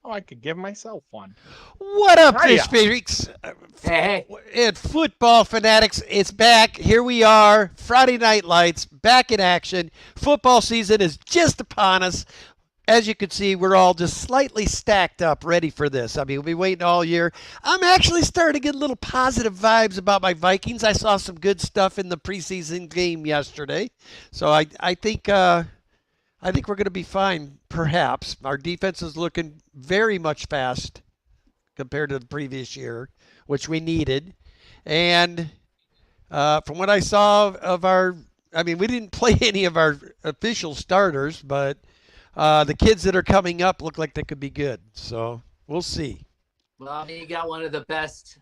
Oh, I could give myself one. What up, Fish Hiya. Freaks? Hey, And football fanatics, it's back. Here we are, Friday Night Lights, back in action. Football season is just upon us. As you can see, we're all just slightly stacked up, ready for this. I mean, we've been waiting all year. I'm actually starting to get a little positive vibes about my Vikings. I saw some good stuff in the preseason game yesterday, so I think we're going to be fine. Perhaps our defense is looking very much fast compared to the previous year, which we needed. And from what I saw of our, I mean, we didn't play any of our official starters, but the kids that are coming up look like they could be good. So we'll see. well, I mean, you got one of the best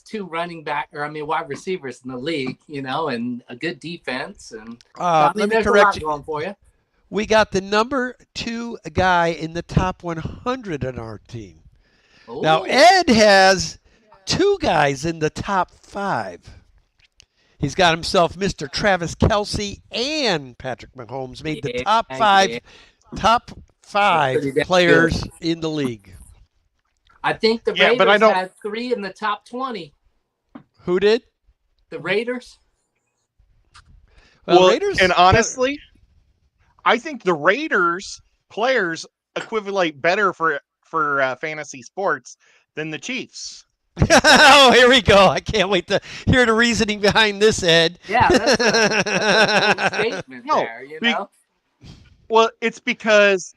two running back, or I mean, wide receivers in the league, and a good defense, and I mean, Let me there's a correct lot you. going for you. We got the number 2 guy in the top 100 on our team. Now, Oh, Ed has 2 guys in the top 5. He's got himself Mr. Travis Kelsey and Patrick Mahomes made the yeah, top yeah, top that's five pretty damn good. players in the league. I think the Yeah, but I Raiders don't. had three in the top 20. Who did? The Raiders. Well, Well, Raiders. and honestly, I think the Raiders players equivalent better for fantasy sports than the Chiefs. Oh, here we go. I can't wait to hear the reasoning behind this, Ed. Yeah, that's a bold statement No, there. be, well, it's because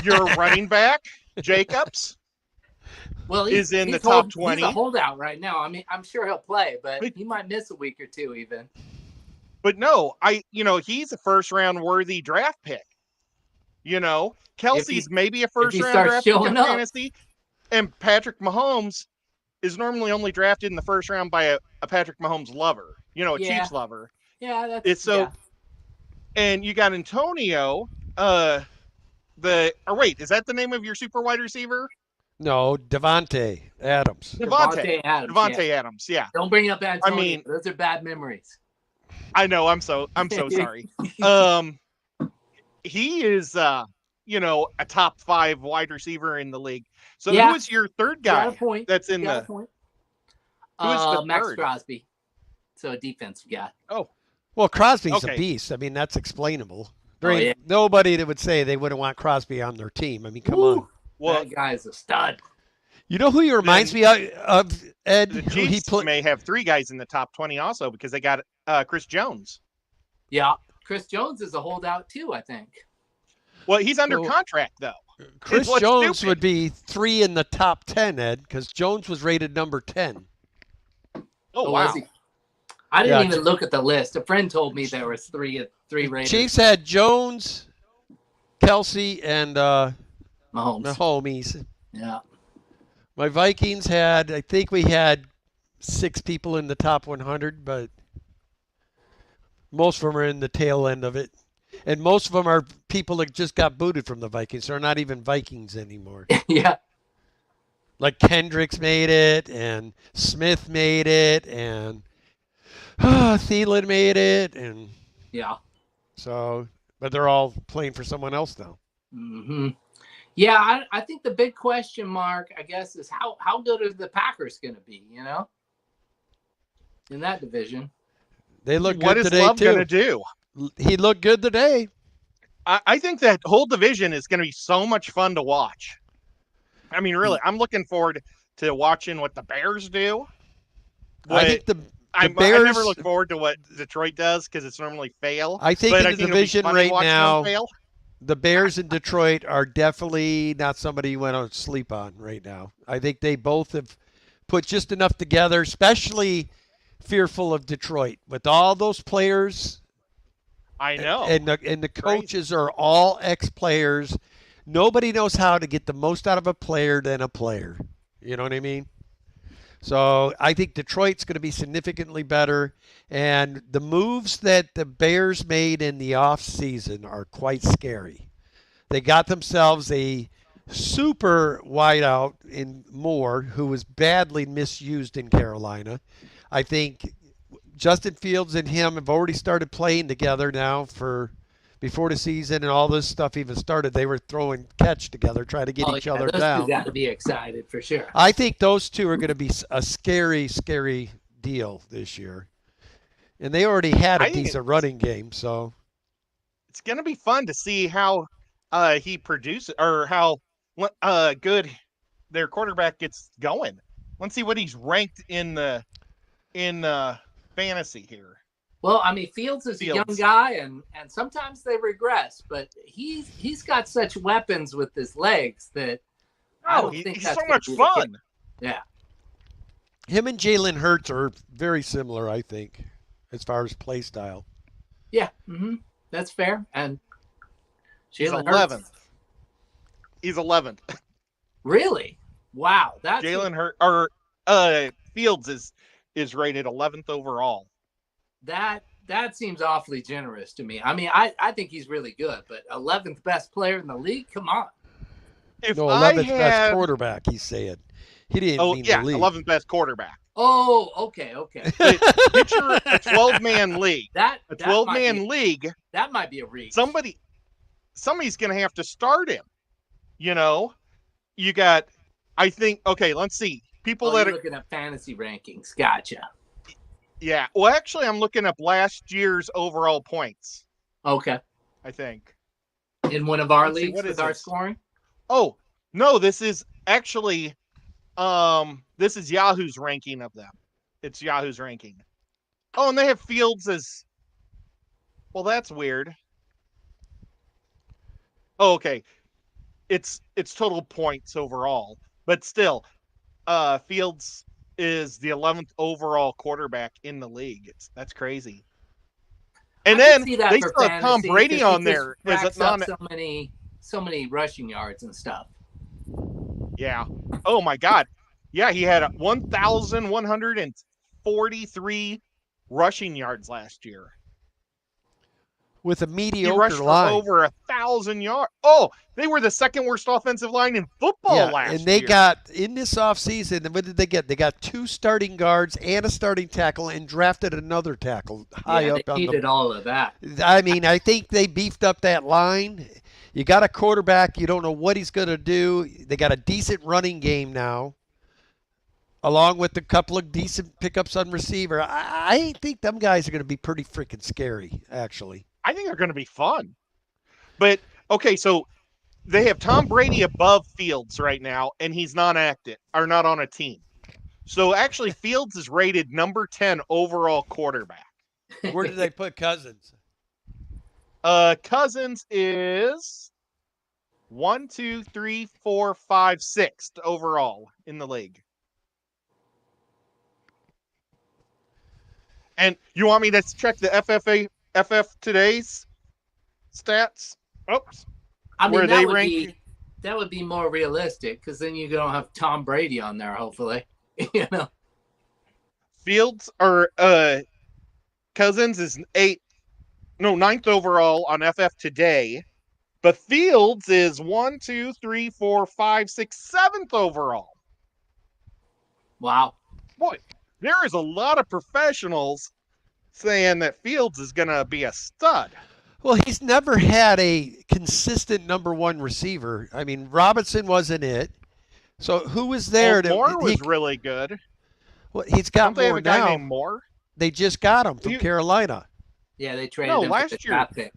your running back Jacobs Well, is in the top he's a 20. holdout right now. I mean, I'm sure he'll play, but But, he might miss a week or two even. but no, he's a first round worthy draft pick. If he Kelsey's maybe a if first he round starts draft pick showing in up, fantasy, and Patrick Mahomes is normally only drafted in the first round by a Patrick Mahomes lover, a yeah, Chiefs lover. yeah, It's so, and you got Antonio, or wait, is that the name of your super wide receiver? No, Devontae Adams. Devontae. Devontae Adams. Yeah, Devontae Adams. Yeah. don't bring up I Antonio. mean, Those are bad memories. I know. I'm so sorry. Um, he is, a top 5 wide receiver in the league. So who Yeah, is your third you got a guy point. that's You in got a the? point. Who is the Max third? Crosby, so a defensive guy. Oh, Well, Crosby's a okay. beast. I mean, that's explainable. There Oh ain't yeah, nobody that would say they wouldn't want Crosby on their team. I mean, come on. Woo, Well, that guy is a stud. You know who he reminds then me of, Ed? the Who he Chiefs played? may have 3 guys in the top 20 also because they got Chris Jones. Yeah, Chris Jones is a holdout too. I think. Well, he's under Well, contract though. Chris What's Jones stupid. would be 3 in the top 10, Ed, because Jones was rated number 10. Oh Was wow. he? I didn't Yeah, even look at the list. A friend told me there was three Raiders. Chiefs had Jones, Kelsey, and Mahomes. Mahomes. Yeah. My Vikings I think we had 6 people in the top 100, but most of them are in the tail end of it. And most of them are people that just got booted from the Vikings. They're not even Vikings anymore. Yeah. Like Kendricks made it, and Smith made it, and Thielen made it, and Yeah. so, but they're all playing for someone else now. hmm Yeah, I think the big question mark, I guess, is how good are the Packers going to be, in that division? They look What good is today Love too. gonna do? He looked good today. I think that whole division is gonna be so much fun to watch. I mean, really, I'm looking forward to watching what the Bears do. I But think the I Bears. never look forward to what Detroit does because it's normally fail. I think But in I the think it'll be division funny right watching them now, fail. the Bears in Detroit are definitely not somebody you want to sleep on right now. I think they both have put just enough together, especially fearful of Detroit with all those players, I know. and the coaches are all ex-players. Nobody knows how to get the most out of a player than a player. You know what I mean? So I think Detroit's going to be significantly better. And the moves that the Bears made in the offseason are quite scary. They got themselves a super wideout in Moore, who was badly misused in Carolina. I think Justin Fields and him have already started playing together now for before the season and all this stuff even started, they were throwing catch together, trying to get Oh each yeah, other those down. two got to be excited for sure. I think those two are going to be a scary, scary deal this year. And they already had a I think decent running game, so it's going to be fun to see how he produces or how good their quarterback gets going. Let's see what he's ranked in fantasy here. Well, I mean, Fields is a young guy, and sometimes they regress, but he's got such weapons with his legs that I don't think he's that's so much fun. Yeah. Him and Jalen Hurts are very similar, I think, as far as play style. Yeah, that's fair. And he's Jalen 11th. Hurts. He's 11th. Really? Wow. That's Jalen Hurts or Fields is rated 11th overall. That seems awfully generous to me. I mean, I think he's really good, but 11th best player in the league? Come on. If no, 11th best quarterback, he's saying. He didn't mean the league. 11th best quarterback. Oh, okay. Picture a 12-man league. A 12-man league. That might be a reach. Somebody's going to have to start him. You know, you got, I think, okay, let's see. People that are looking at fantasy rankings. Gotcha. Yeah. Well, actually, I'm looking up last year's overall points. Okay. I think. In one of our leagues with our scoring? Oh, no, this is actually this is Yahoo's ranking of them. It's Yahoo's ranking. Oh, and they have Fields as well, that's weird. Oh, okay. It's total points overall, but still, Fields is the 11th overall quarterback in the league. That's crazy. And then they still have Tom Brady on there. So many rushing yards and stuff. Yeah. Oh my God. Yeah, he had 1,143 rushing yards last year. With a mediocre he rushed line. For over 1,000 yards. Oh, they were the second worst offensive line in football last year. And they got, in this offseason, what did they get? They got 2 starting guards and a starting tackle and drafted another tackle high up on the... all of that. I mean, I think they beefed up that line. You got a quarterback. You don't know what he's going to do. They got a decent running game now, along with a couple of decent pickups on receiver. I think them guys are going to be pretty freaking scary, actually. I think they're going to be fun. But, okay, so they have Tom Brady above Fields right now, and he's not active or not on a team. So, actually, Fields is rated number 10 overall quarterback. Where did they put Cousins? Cousins is 1, 2, 3, 4, 5, 6th overall in the league. And you want me to check the FF today's stats? Oops. I mean, that would be more realistic because then you don't have Tom Brady on there, hopefully. You know. Fields or Cousins is 9th overall on FF today. But Fields is 1, 2, 3, 4, 5, 6, 7th overall. Wow. Boy, there is a lot of professionals saying that Fields is going to be a stud. Well, he's never had a consistent number 1 receiver. I mean, Robinson wasn't it. So who was there? Moore was really good. Well, he's got Don't more they have a now. guy named Moore? They just got him from Carolina. Yeah, they traded him last year. Pick.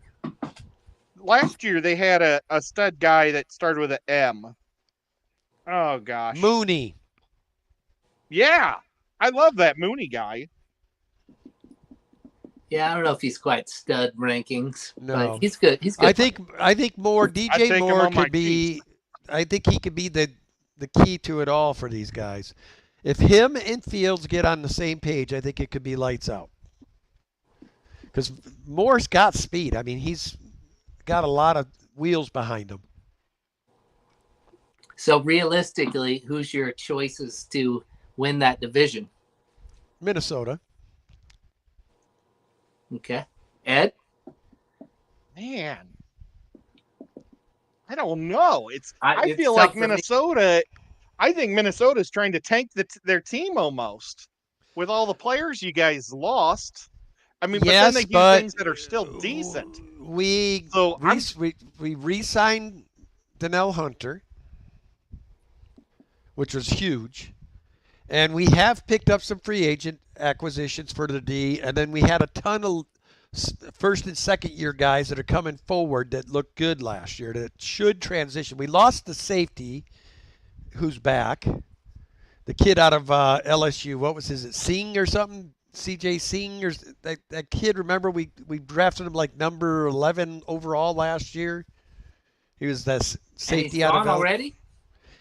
Last year they had a stud guy that started with an M. Oh gosh, Mooney. Yeah, I love that Mooney guy. Yeah, I don't know if he's quite stud rankings. No, but he's good. He's good. I think more DJ Moore could be. I think he could be the key to it all for these guys. If him and Fields get on the same page, I think it could be lights out. Because Moore's got speed. I mean, he's got a lot of wheels behind him. So realistically, who's your choices to win that division? Minnesota. Okay. Ed? Man. I don't know. I feel like Minnesota. I think Minnesota's trying to tank their team almost with all the players you guys lost. I mean, but then they do things that are still decent. we So re- we re-signed Donnell Hunter, which was huge. And we have picked up some free agent acquisitions for the D, and then we had a ton of first and second year guys that are coming forward that looked good last year that should transition. We lost the safety, who's back, the kid out of LSU. What was his? Singh or something? CJ Singh or that kid? Remember we drafted him like number 11 overall last year. He was that And he's safety out of gone L. already.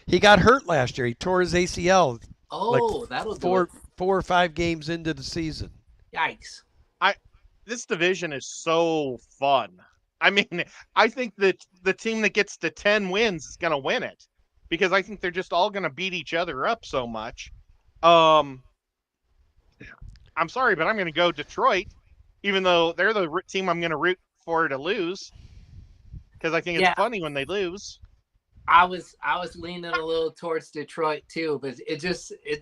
He got hurt last year. He tore his ACL like Oh, that'll do four it. 4 or 5 games into the season. Yikes. I this division is so fun. I mean, I think that the team that gets to 10 wins is going to win it because I think they're just all going to beat each other up so much. Um, I'm sorry, but I'm going to go Detroit, even though they're the team I'm going to root for to lose because I think it's Yeah, funny when they lose. I was leaning a little towards Detroit too, but it's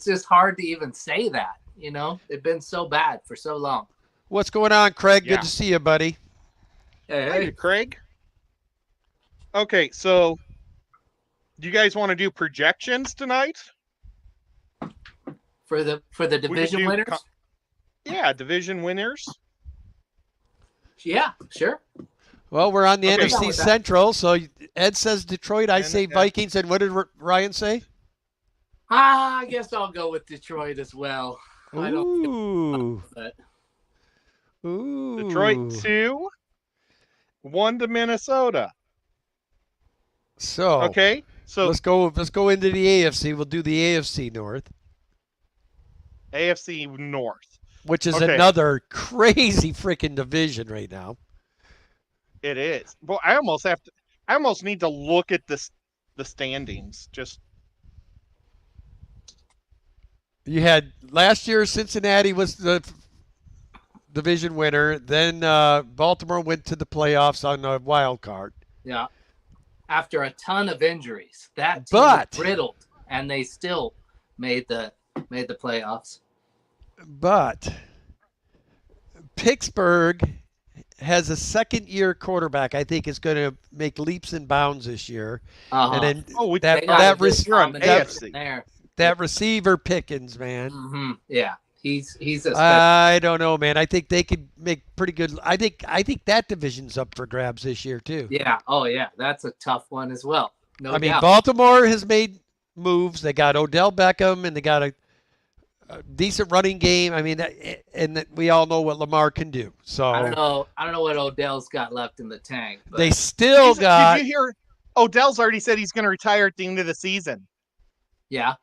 just hard to even say that. You know, they've been so bad for so long. What's going on, Craig? Yeah. Good to see you, buddy. Hey, Hey, Craig. Okay, so do you guys want to do projections tonight? for the division do winners. Yeah, division winners. Yeah, sure. Well, we're on the Okay. NFC With that. Central, so Ed says Detroit, I And, say Vikings, and what did Ryan say? I guess I'll go with Detroit as well. I don't, Ooh. but Ooh. Detroit 2, 1 to Minnesota. So Okay, so let's go into the AFC. We'll do the AFC North, AFC North. which is Okay. another crazy freaking division right now. It is. Well, I almost need to look at the standings. Just You had last year Cincinnati was the division winner. Then Baltimore went to the playoffs on a wild card. yeah, after a ton of injuries, that team But- was riddled, and they still made the playoffs. But Pittsburgh has a second-year quarterback. I think is going to make leaps and bounds this year. Uh-huh. And then Oh, we- that They got that a good rec- you're on combination AFC. there. that receiver Pickens, man. Hmm. Yeah, he's a special. I don't know, man. I think they could make pretty good. I think that division's up for grabs this year too. Yeah. Oh, yeah. That's a tough one as well. No I mean, doubt. Baltimore has made moves. They got Odell Beckham, and they got a decent running game. I mean, and we all know what Lamar can do. So I don't know. I don't know what Odell's got left in the tank. But they still got. Did you hear? Odell's already said he's going to retire at the end of the season. yeah.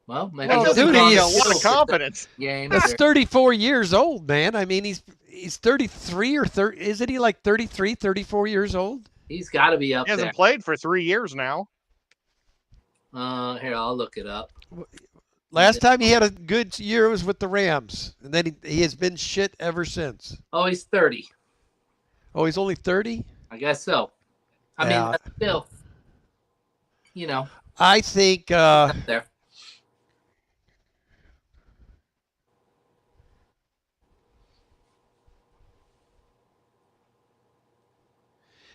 Well, maybe Well, That he'll doesn't dude, give you he's- a lot of confidence. game. That's 34 years old, man. I mean, he's 33 or 30. Isn't he like 33, 34 years old? He's got to be up He hasn't there. played for 3 years now. Here, I'll look it up. Last time he had a good year was with the Rams, and then he has been shit ever since. Oh, he's 30. Oh, he's only 30? I guess so. I Yeah. mean, but still, you know, I think up there.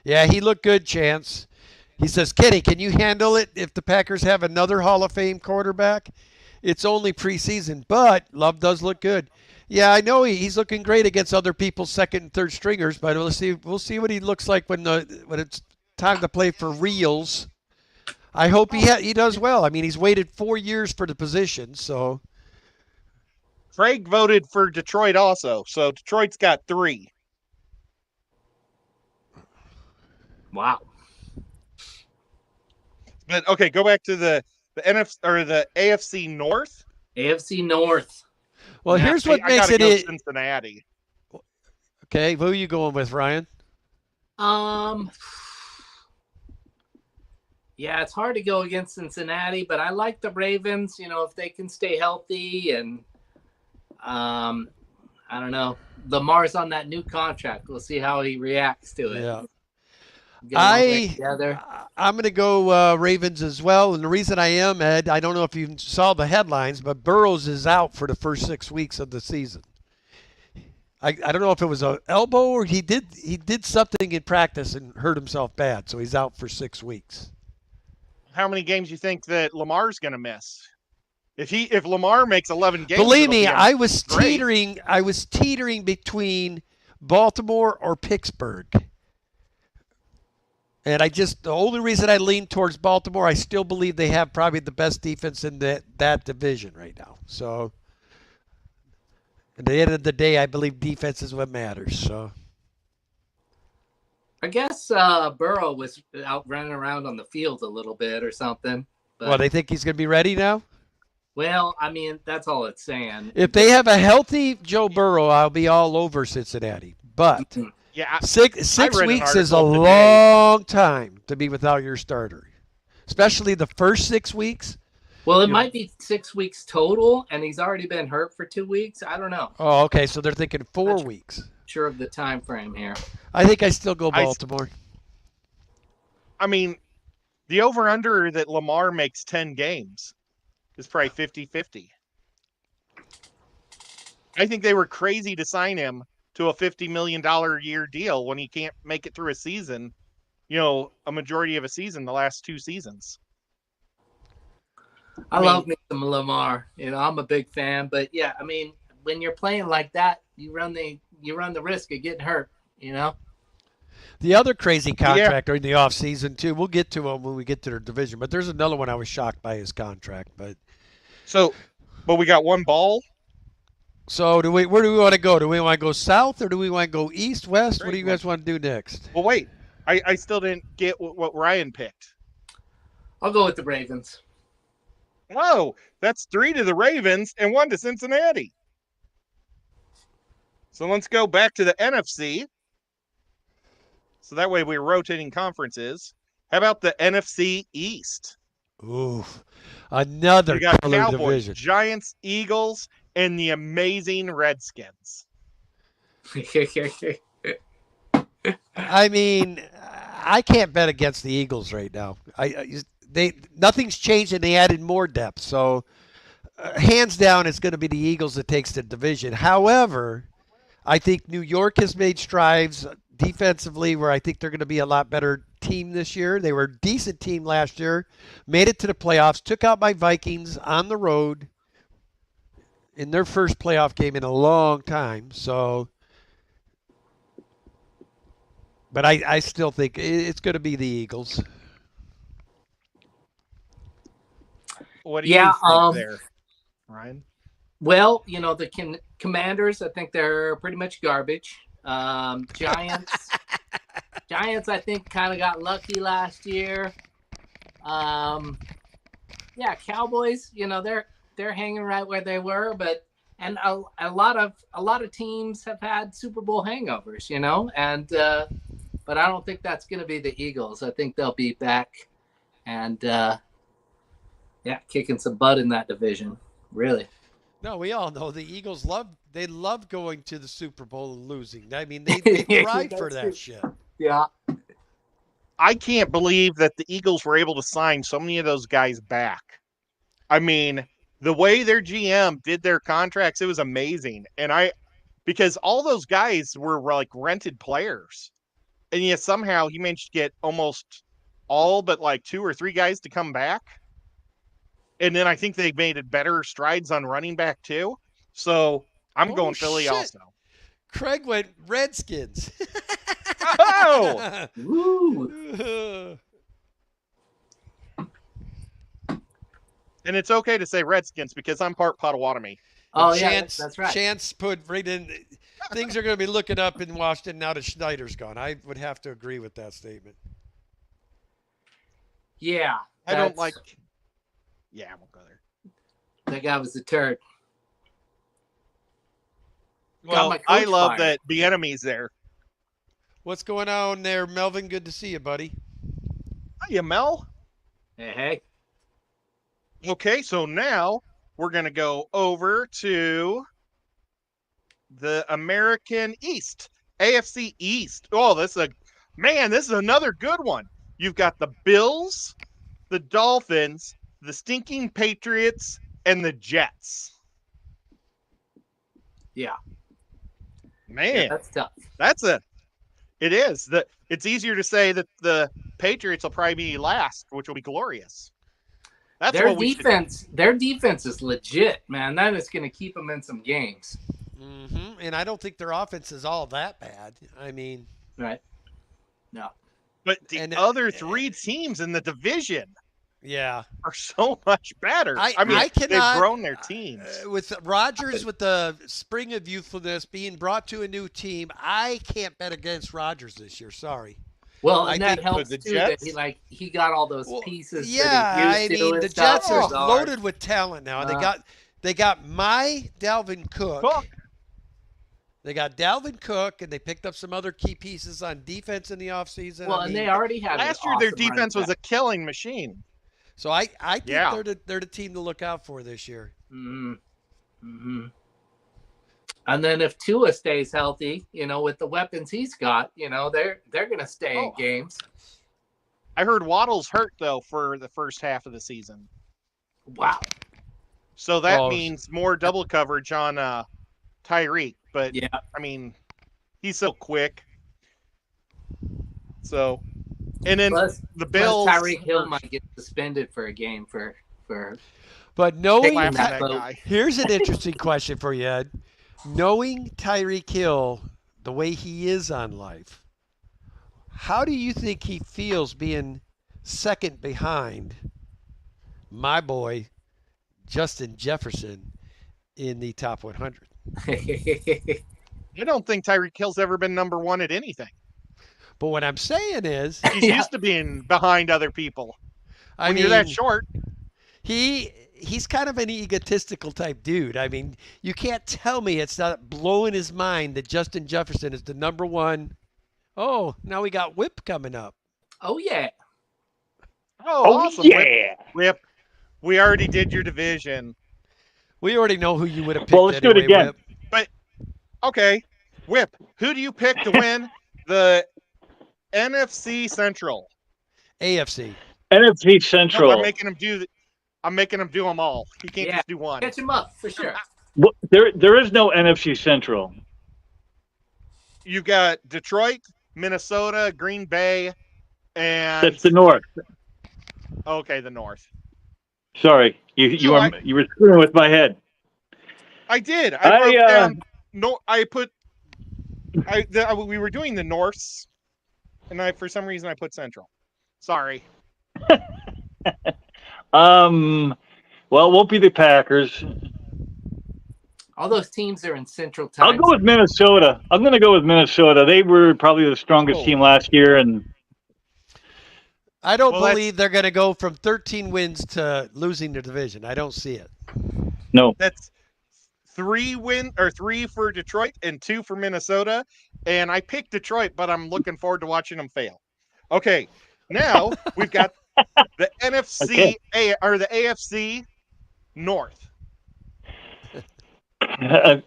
yeah, he looked good, Chance. He says, Kenny, can you handle it if the Packers have another Hall of Fame quarterback? It's only preseason, but Love does look good. Yeah, I know he's looking great against other people's second and third stringers, but we'll see what he looks like when it's time to play for reals. I hope he does well. I mean, he's waited 4 years for the position, so Craig voted for Detroit also, so Detroit's got 3. Wow. But okay, go back to the NFC or the AFC North. AFC North. well, Yeah, here's what I makes gotta go it Cincinnati. okay. Who are you going with, Ryan? Yeah, it's hard to go against Cincinnati, but I like the Ravens. You know, if they can stay healthy, and I don't know, Lamar's on that new contract. We'll see how he reacts to it. Yeah. Get it all back together. I'm going to go Ravens as well. And the reason I am, Ed, I don't know if you saw the headlines, but Burrows is out for the first 6 weeks of the season. I don't know if it was an elbow or he did something in practice and hurt himself bad, so he's out for 6 weeks. How many games you think that Lamar's going to miss? If Lamar makes 11 games, Believe it'll me, be I was great. teetering. I was teetering between Baltimore or Pittsburgh. And the only reason I lean towards Baltimore, I still believe they have probably the best defense in that division right now. So at the end of the day, I believe defense is what matters. So I guess Burrow was out running around on the field a little bit or something. well, But they think he's going to be ready now. well, I mean, that's all it's saying. If they have a healthy Joe Burrow, I'll be all over Cincinnati. But Yeah, I six read an weeks is a article today. long time to be without your starter, especially the first 6 weeks. Well, it might be 6 weeks total, and he's already been hurt for 2 weeks. I don't know. Oh, okay. So they're thinking 4 weeks. Sure of the time frame here. I think I still go Baltimore. I mean, the over-under that Lamar makes 10 games is probably 50-50. I think they were crazy to sign him to a $50 million a year deal when he can't make it through a season, a majority of a season, the last 2 seasons. I love me some Lamar. I'm a big fan, but yeah, I mean, when you're playing like that, you run the risk of getting hurt. The other crazy contract during the offseason, too, we'll get to him when we get to their division, but there's another one I was shocked by his contract. But we got one ball. So where do we want to go? Do we want to go south or do we want to go east, west? What do you guys want to do next? Well, wait. I still didn't get what Ryan picked. I'll go with the Ravens. Oh, that's 3 to the Ravens and 1 to Cincinnati. So let's go back to the NFC. So that way we're rotating conferences. How about the NFC East? Ooh, another we got killer Cowboys, division. Giants, Eagles, and the amazing Redskins. I mean, I can't bet against the Eagles right now. Nothing's changed and they added more depth. So hands down, it's going to be the Eagles that takes the division. However, I think New York has made strides defensively where I think they're going to be a lot better team this year. They were a decent team last year, made it to the playoffs, took out my Vikings on the road in their first playoff game in a long time. So, but I still think it's going to be the Eagles. What do you think there, Ryan? Well, the Commanders, I think they're pretty much garbage. Giants, I think kind of got lucky last year. Yeah, Cowboys, they're hanging right where they were, but a lot of teams have had Super Bowl hangovers, and but I don't think that's going to be the Eagles. I think they'll be back and kicking some butt in that division, really. No, we all know the Eagles love going to the Super Bowl and losing. I mean, they thrive for that shit. Yeah. I can't believe that the Eagles were able to sign so many of those guys back. I mean, the way their GM did their contracts, it was amazing. And because all those guys were like rented players. And yet somehow he managed to get almost all but like 2 or 3 guys to come back. And then I think they made better strides on running back too. So I'm going Philly also. Craig went Redskins. Oh! Woo. And it's okay to say Redskins because I'm part Potawatomi. Oh, Chance, that's right. Chance put right in. Things are going to be looking up in Washington now that Schneider's gone. I would have to agree with that statement. Yeah. I don't like... Yeah, I won't go there. That guy was a turd. Well, I love that the enemy's there. What's going on there, Melvin? Good to see you, buddy. Hiya, Mel. Hey. Okay, so now we're going to go over to the American East, AFC East. Oh, this is another good one. You've got the Bills, the Dolphins, the stinking Patriots, and the Jets. Yeah. Yeah, Man, that's tough. it is. It's easier to say that the Patriots will probably be last, which will be glorious. That's what we should. Their defense is legit, man. That is going to keep them in some games. And I don't think their offense is all that bad. I mean, Right? No. But the other three teams in the division yeah, are so much better. I mean, I cannot, they've grown their teams. With Rodgers, with the spring of youthfulness being brought to a new team, I can't bet against Rodgers this year. Sorry. Well, I and that think helps the too that Jets? he got all those pieces. Yeah, that I he's used to mean and the stuff. Jets are It's hard. loaded with talent now. They got my Dalvin Cook. They got Dalvin Cook, and they picked up some other key pieces on defense in the offseason. Well, and they already had last year. awesome Their defense running was a killing machine. So I think Yeah. they're the team to look out for this year. Mm-hmm. Mm-hmm. And then if Tua stays healthy, with the weapons he's got, they're going to stay in games. I heard Waddle's hurt though for the first half of the season. Wow. So that means more double coverage on Tyreek. But yeah, I mean, he's so quick. So, and then the Bills. Tyreek Hill might get suspended for a game for. But knowing that guy. Here's an interesting question for you, Ed. Knowing Tyreek Hill the way he is on life, how do you think he feels being second behind my boy Justin Jefferson in the top 100? I don't think Tyreek Hill's ever been number one at anything. But what I'm saying is, he's used to being behind other people. When you're that short, he's kind of an egotistical type dude. I mean, you can't tell me it's not blowing his mind that Justin Jefferson is the number one. Oh, now we got Whip coming up. Oh yeah. Oh awesome. Yeah. Whip. We already did your division. We already know who you would have picked. Well, let's do it again. Whip. But okay, Whip. Who do you pick to win the NFC Central? AFC. NFC Central. No, I'm making him do them all. He can't just do one. Catch him up for sure. Well, there is no NFC Central. You got Detroit, Minnesota, Green Bay, and that's the North. Okay, the North. Sorry, you were screwing with my head. I did. I wrote down. No, we were doing the Norths, and for some reason I put Central. Sorry. Well, it won't be the Packers. All those teams are in Central Time. I'll go with Minnesota. I'm going to go with Minnesota. They were probably the strongest team last year, and I don't believe they're going to go from 13 wins to losing their division. I don't see it. No. That's 3 for Detroit and 2 for Minnesota. And I picked Detroit, but I'm looking forward to watching them fail. Okay, now we've got the NFC or the AFC North. I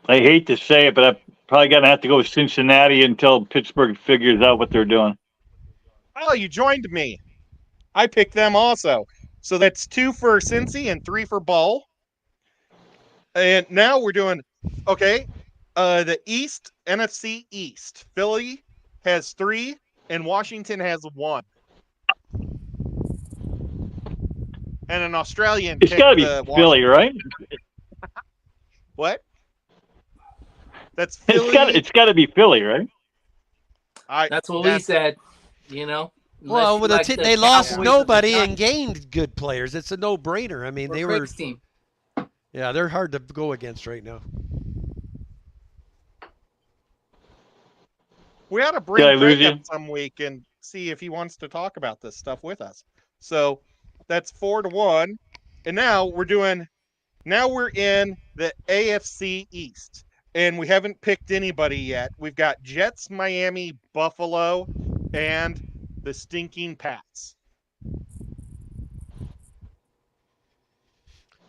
hate to say it, but I'm probably going to have to go with Cincinnati until Pittsburgh figures out what they're doing. Oh, you joined me. I picked them also. So that's 2 for Cincy and 3 for Ball. And now we're doing, the East, NFC East. Philly has 3 and Washington has 1. And an Australian. It's got to be Philly, right? What? That's Philly. It's got to be Philly, right? That's what we said. Well, they lost nobody and gained good players. It's a no-brainer. I mean, they were. Team. Yeah, they're hard to go against right now. We ought to bring Greg up some week and see if he wants to talk about this stuff with us. So that's 4-1, and now we're in the AFC East, and we haven't picked anybody yet. We've got Jets, Miami, Buffalo, and the stinking Pats.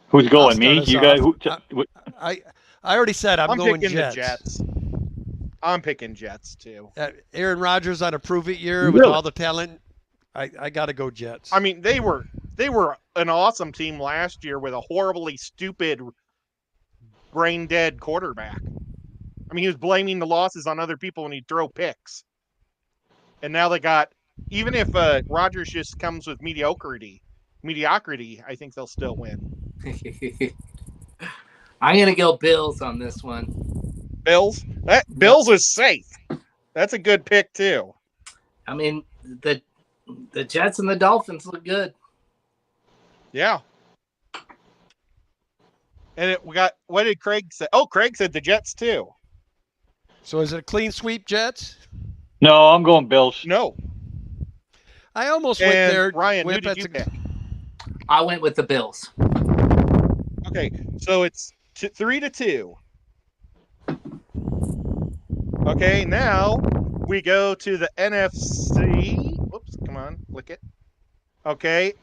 Who's going? Me? You guys? I already said I'm going picking Jets. The Jets. I'm picking Jets too. Aaron Rodgers on a prove-it year with all the talent. I got to go Jets. I mean, they were an awesome team last year with a horribly stupid, brain-dead quarterback. I mean, he was blaming the losses on other people when he'd throw picks. And now they got, even if Rodgers just comes with mediocrity, I think they'll still win. I'm gonna go Bills on this one. Bills? Bills is safe. That's a good pick too. I mean, the Jets and the Dolphins look good. Yeah. And we got, what did Craig say? Oh, Craig said the Jets too. So is it a clean sweep, Jets? No, I'm going Bills. No. I almost went And there. Ryan, who Whip, did you pick? I went with the Bills. Okay, so it's 3-2. Okay, now we go to the NFC. Whoops, come on, click it. Okay.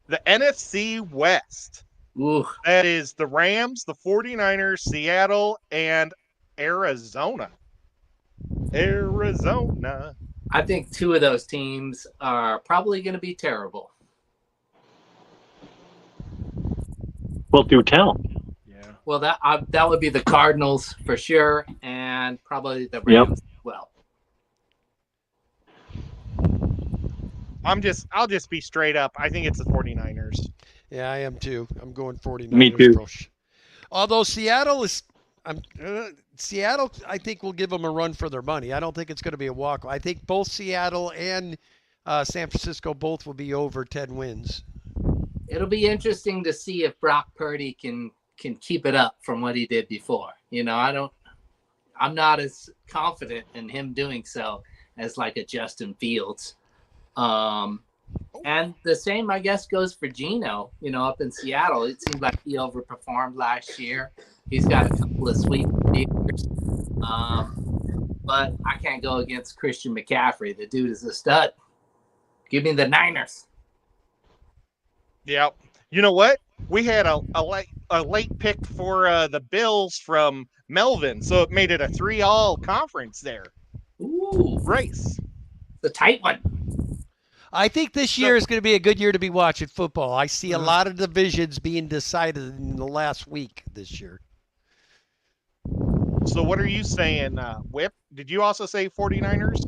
The NFC West. Ooh, That is the Rams, the 49ers, Seattle, and Arizona. Arizona. I think two of those teams are probably going to be terrible. Well, do tell. Yeah. Well, that would be the Cardinals for sure, and probably the Rams as well. I'll just be straight up. I think it's the 49ers. Yeah, I am too. I'm going 49ers. Me too. Although Seattle is, Seattle, I think will give them a run for their money. I don't think it's going to be a walk. I think both Seattle and San Francisco both will be over 10 wins. It'll be interesting to see if Brock Purdy can keep it up from what he did before. You know, I'm not as confident in him doing so as like a Justin Fields. And the same, I guess, goes for Geno, you know, up in Seattle. It seemed like he overperformed last year. He's got a couple of sweet years. But I can't go against Christian McCaffrey. The dude is a stud. Give me the Niners. Yeah. You know what? We had a late pick for the Bills from Melvin, so it made it a 3-all conference there. Ooh, Race. the tight one. I think this year is going to be a good year to be watching football. I see a lot of divisions being decided in the last week this year. So what are you saying, Whip? Did you also say 49ers?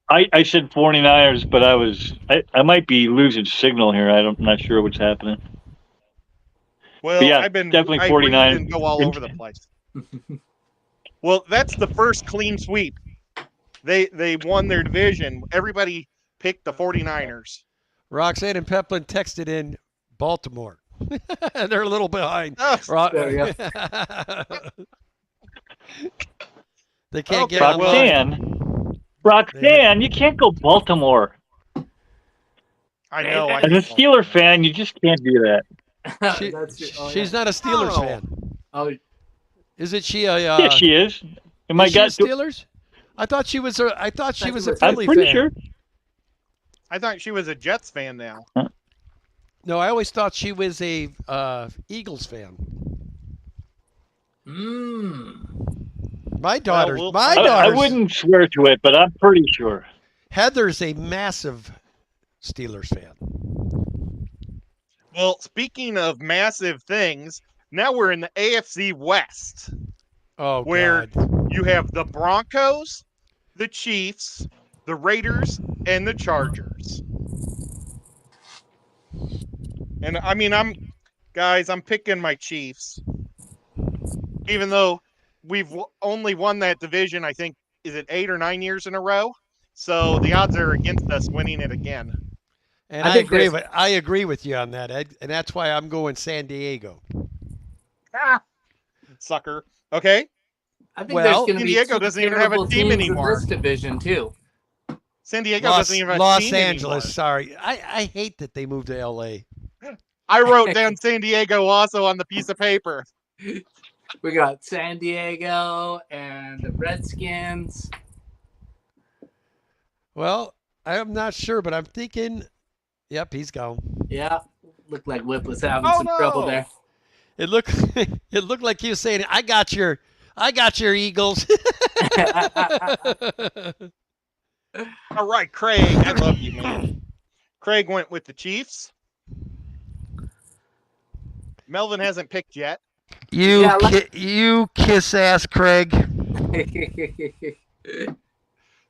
I said 49ers, but I might be losing signal here. I'm not sure what's happening. Well, But yeah, I've been definitely I 49. and go all over the place. Well, that's the first clean sweep. They won their division. Everybody picked the 49ers. Roxanne and Peplin texted in Baltimore. They're a little behind. Oh, There you They can't Okay, get online. Roxanne, you can't go Baltimore. I know. As a Steeler fan, you just can't do that. She's not a Steelers fan. Oh, Isn't she a? Yeah, she is. Am I is she a got? Steelers? I thought she was a. I thought she was a I'm Philly I'm pretty fan. sure. I thought she was a Jets fan now. No, I always thought she was a Eagles fan. My daughter, Well, my I daughter's wouldn't swear to it, but I'm pretty sure. Heather's a massive Steelers fan. Well, speaking of massive things, now we're in the AFC West, Oh where God! you have the Broncos, the Chiefs, the Raiders, and the Chargers. And I mean, I'm picking my Chiefs, even though we've only won that division. I think, is it 8 or 9 years in a row? So the odds are against us winning it again. And I agree with you on that, Ed, and that's why I'm going San Diego. Sucker. Okay. I think Well, there's going to San be Diego two doesn't even have a terrible team teams anymore. in this division too. San Diego doesn't even have a Los team Angeles. anymore. Sorry, I hate that they moved to L.A. I wrote down San Diego also on the piece of paper. We got San Diego and the Redskins. Well, I'm not sure, but I'm thinking. Yep, he's gone. Yeah, looked like Whip was having Oh, some no. trouble there. It looked like he was saying, I got your Eagles." All right, Craig. I love you, man. Craig went with the Chiefs. Melvin hasn't picked yet. Yeah, You kiss ass, Craig.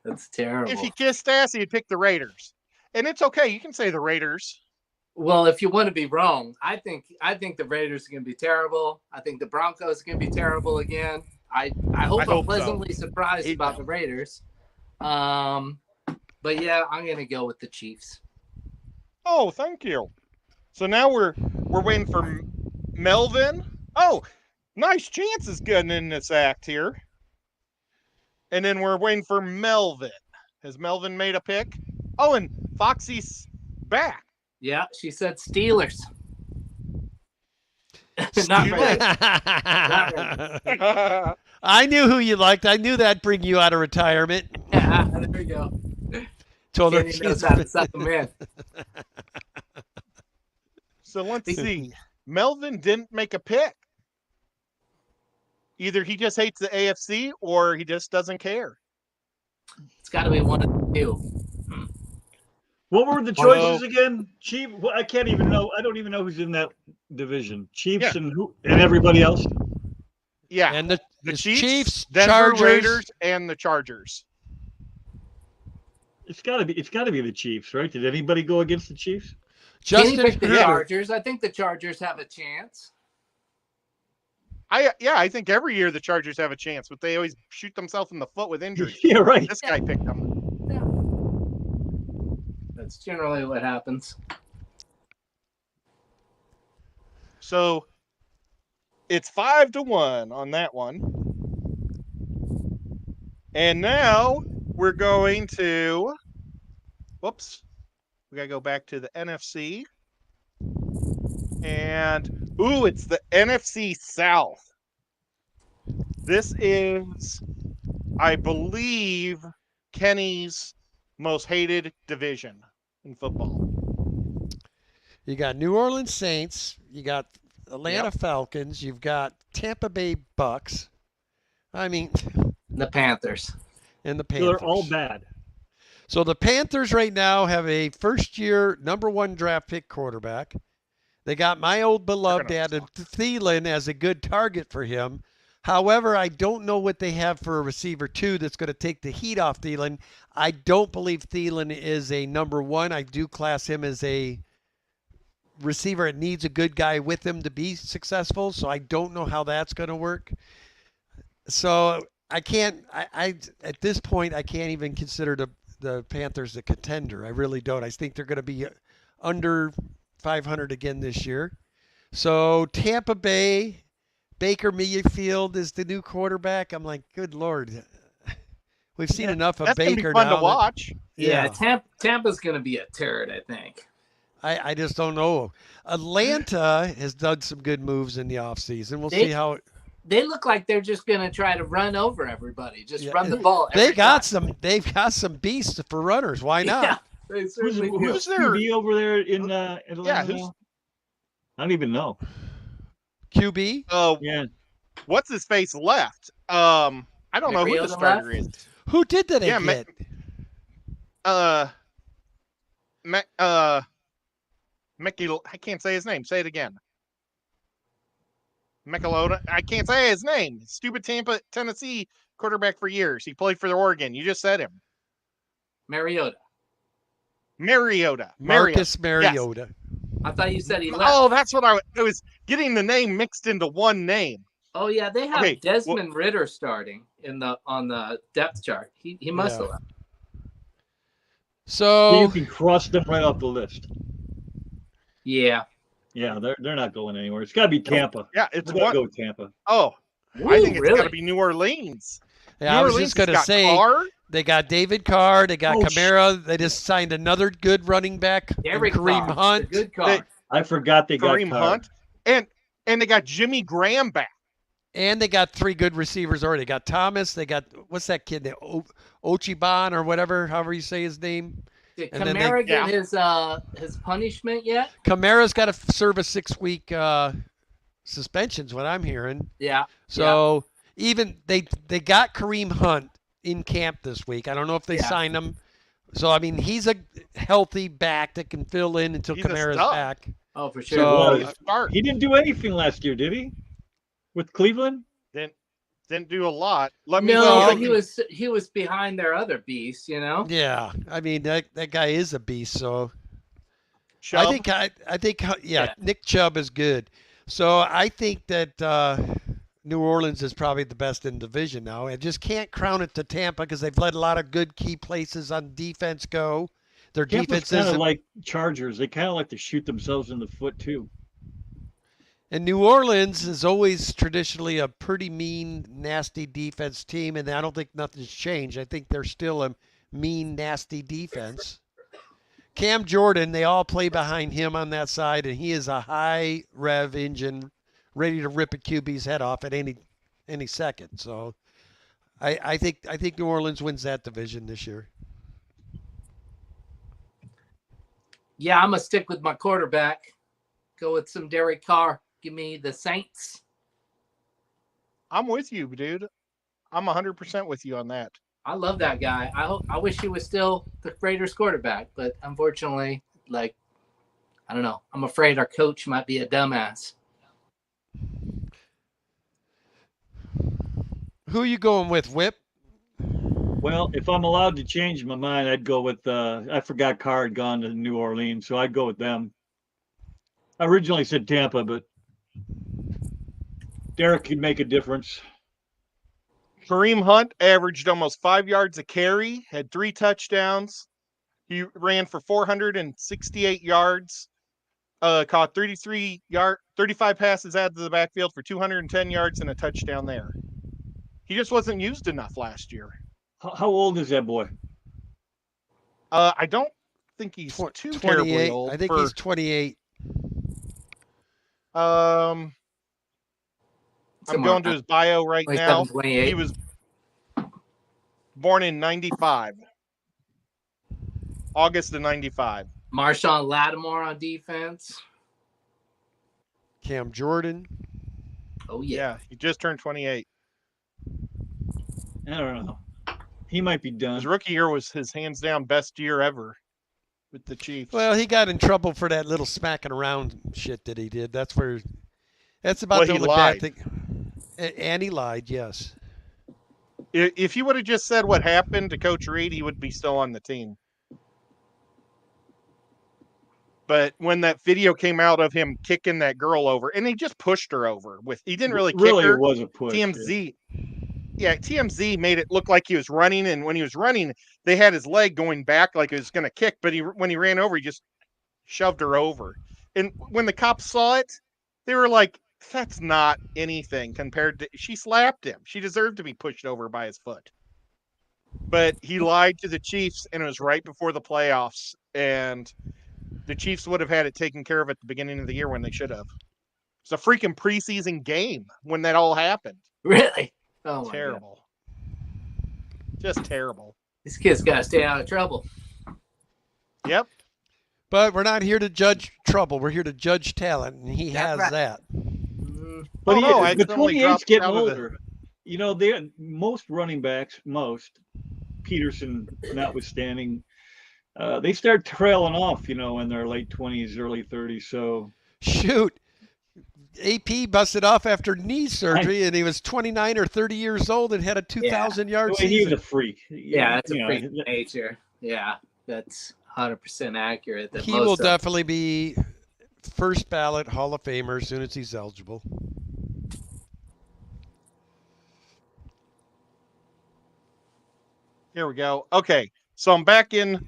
that's If terrible. you kissed ass, you'd pick the Raiders. And it's okay. You can say the Raiders. Well, if you want to be wrong, I think the Raiders are going to be terrible. I think the Broncos are going to be terrible again. I I hope I'm hope so. pleasantly surprised about the Raiders. But yeah, I'm going to go with the Chiefs. Oh, thank you. So now we're waiting for Melvin. Oh, nice chances getting in this act here. And then we're waiting for Melvin. Has Melvin made a pick? Oh, and Foxy's back. Yeah, she said Steelers. Not Raiders. I knew who you liked. I knew that'd bring you out of retirement. Yeah, there we go. Told her Kenny knows how to suck them in. So let's see. Melvin didn't make a pick. Either he just hates the AFC or he just doesn't care. It's got to be one of the two. What were the choices again? Chief. Well, I can't even know. I don't even know who's in that division. Chiefs and who and everybody else. Yeah, And the it's Chiefs, Denver Chargers. Raiders, and the Chargers. It's got to be. It's got to be the Chiefs, right? Did anybody go against the Chiefs? Kenny Justin picked the Herbert. Chargers. I think the Chargers have a chance. I think every year the Chargers have a chance, but they always shoot themselves in the foot with injuries. Yeah, right. This guy picked them. That's generally what happens. So it's 5-1 on that one. And now we're going to, whoops, we got to go back to the NFC. And, ooh, it's the NFC South. This is, I believe, Kenny's most hated division in football. You got New Orleans Saints. You got Atlanta Falcons. You've got Tampa Bay Bucks. I mean, The Panthers. and the Panthers. They're all bad. So the Panthers right now have a first-year #1 draft pick quarterback. They got my old beloved Adam Thielen as a good target for him. However, I don't know what they have for a receiver 2 that's going to take the heat off Thielen. I don't believe Thielen is a #1. I do class him as a receiver. It needs a good guy with him to be successful. So I don't know how that's going to work. So I can't. I at this point I can't even consider the Panthers a contender. I really don't. I think they're going to be under 500 again this year. So Tampa Bay, Baker Mayfield is the new quarterback. I'm like, good Lord. We've seen enough of That's Baker gonna be fun now. to watch. Yeah, Tampa's going to be a turd, I think. I just don't know. Atlanta has done some good moves in the offseason. We'll see how They look like they're just going to try to run over everybody. Just run the ball. They've got some beasts for runners. Why not? Yeah, they certainly do. Who's QB over there in Atlanta? Yeah, I don't even know. QB? Yeah. What's his face left? I don't know who the starter is. Who did that Yeah, again? Mickey, I can't say his name. Say it again. Michelota. I can't say his name. Stupid Tennessee quarterback for years. He played for the Oregon. You just said him. Mariota. Marcus Mariota. Yes. I thought you said he left. Oh, that's what I was getting the name mixed into one name. Oh yeah, they have Desmond Ritter starting on the depth chart. He must have left. So you can cross them right off the list. Yeah. Yeah, they're not going anywhere. It's got to be Tampa. Yeah, it's got to go with Tampa. Oh, Ooh, I think it's really? got to be New Orleans. Yeah, New I was Orleans just going to has got say Carr. they got David Carr, they got Kamara, they just signed another good running back, Kareem Hunt. Good Carr. I forgot they got Kareem Carr. Hunt, and they got Jimmy Graham back. And they got 3 good receivers already. They got Thomas. They got, what's that kid? Ochiban or whatever, however you say his name. Did And Kamara get his punishment yet? Kamara's got to serve a 6-week suspension's what I'm hearing. Yeah. So even they got Kareem Hunt in camp this week. I don't know if they signed him. So, I mean, he's a healthy back that can fill in until Kamara's back. Oh, for sure. So, he didn't do anything last year, did he? with Cleveland. Didn't do a lot. Let me No, see. but he was behind their other beast, you know. Yeah, I mean that guy is a beast. So Chubb. I think yeah, Nick Chubb is good. So I think that New Orleans is probably the best in the division now. I just can't crown it to Tampa because they've let a lot of good key places on defense go. Their Tampa's defense kind of isn't. like Chargers. They kind of like to shoot themselves in the foot too. And New Orleans is always traditionally a pretty mean, nasty defense team, and I don't think nothing's changed. I think they're still a mean, nasty defense. Cam Jordan, they all play behind him on that side, and he is a high rev engine, ready to rip a QB's head off at any second. So I think New Orleans wins that division this year. Yeah, I'm gonna stick with my quarterback. Go with some Derek Carr. Give me the Saints. I'm with you, dude. I'm 100% with you on that. I love that guy. I wish he was still the Raiders quarterback, but unfortunately, like, I don't know. I'm afraid our coach might be a dumbass. Who are you going with, Whip? Well, if I'm allowed to change my mind, I'd go with. I forgot Carr had gone to New Orleans, so I'd go with them. I originally said Tampa, but Derek could make a difference. Kareem Hunt averaged almost 5 yards a carry, had 3 touchdowns. He ran for 468 yards, caught 35 passes out of the backfield for 210 yards and a touchdown there. He just wasn't used enough last year. How old is that boy? I don't think he's too terribly old. I think he's 28. I'm going to his bio right now. 28. He was born in 95. August of 95. Marshawn Lattimore on defense. Cam Jordan. Oh, yeah. Yeah, he just turned 28. I don't know. He might be done. His rookie year was his hands down best year ever with the Chiefs. Well, he got in trouble for that little smacking around shit that he did. That's about the only bad thing. And he lied, yes. If he would have just said what happened to Coach Reed, he would be still on the team. But when that video came out of him kicking that girl over, and he just pushed her over he didn't really kick her. It was a push. TMZ made it look like he was running, and when he was running, they had his leg going back like he was going to kick, but when he ran over, he just shoved her over. And when the cops saw it, they were like, that's not anything compared to, she slapped him. She deserved to be pushed over by his foot. But he lied to the Chiefs, and it was right before the playoffs, and the Chiefs would have had it taken care of at the beginning of the year when they should have. It's a freaking preseason game when that all happened. Really? Oh, my terrible. God. Just terrible. This kid's got to stay out of trouble. Yep. But we're not here to judge trouble. We're here to judge talent, and he has that. But the 28's getting older. You know, most running backs, Peterson notwithstanding, they start trailing off, in their late 20s, early 30s. So shoot. AP busted off after knee surgery, and he was 29 or 30 years old and had a 2,000-yard season. He's a freak. Yeah, that's a freak of nature. Yeah, that's 100% accurate. He will definitely be first ballot Hall of Famer as soon as he's eligible. Here we go. Okay, so I'm back in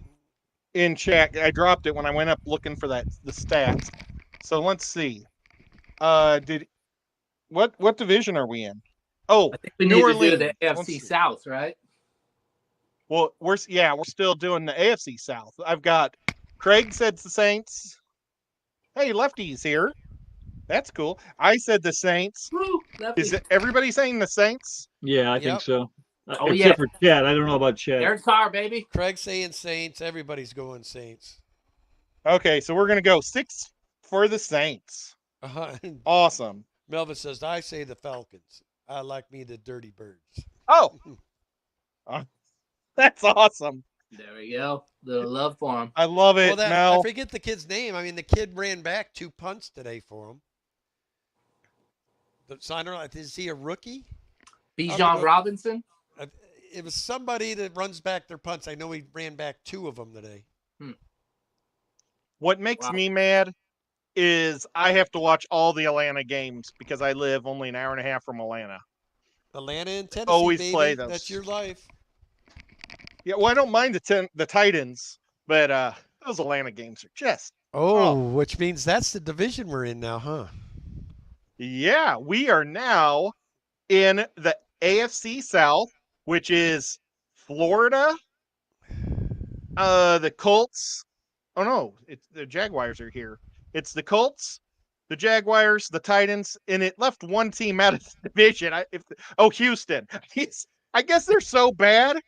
chat. I dropped it when I went up looking for the stats. So let's see. What division are we in? Oh, I think we need to do the AFC South, right? Well, we're still doing the AFC South. I've got Craig said the Saints. Hey, Lefty's here. That's cool. I said the Saints. Woo, is everybody saying the Saints? Yeah, I think so. Except for Chad. I don't know about Chad. Derek Carr, baby. Craig saying Saints. Everybody's going Saints. Okay, so we're going to go 6 for the Saints. Awesome. Melvin says, I say the Falcons. I like me the Dirty Birds. Oh. That's awesome. There we go. The love for him. I love it. I forget the kid's name. I mean, the kid ran back 2 punts today for him. The signer, is he a rookie? I'll have to Bijan go. Robinson. uh, It was somebody that runs back their punts. I know he ran back 2 of them today. Hmm. What makes Wow. me mad is I have to watch all the Atlanta games because I live only an hour and a half from Atlanta. Atlanta and Tennessee, Always play baby. That's those. your life. Yeah, well, I don't mind the Titans, but those Atlanta games are just Which means that's the division we're in now, huh? yeah. We are now in the AFC South, which is Florida, the Colts. Oh no, it's the Jaguars are here. It's the Colts, the Jaguars, the Titans, and it left one team out of the division. Houston. I guess they're so bad.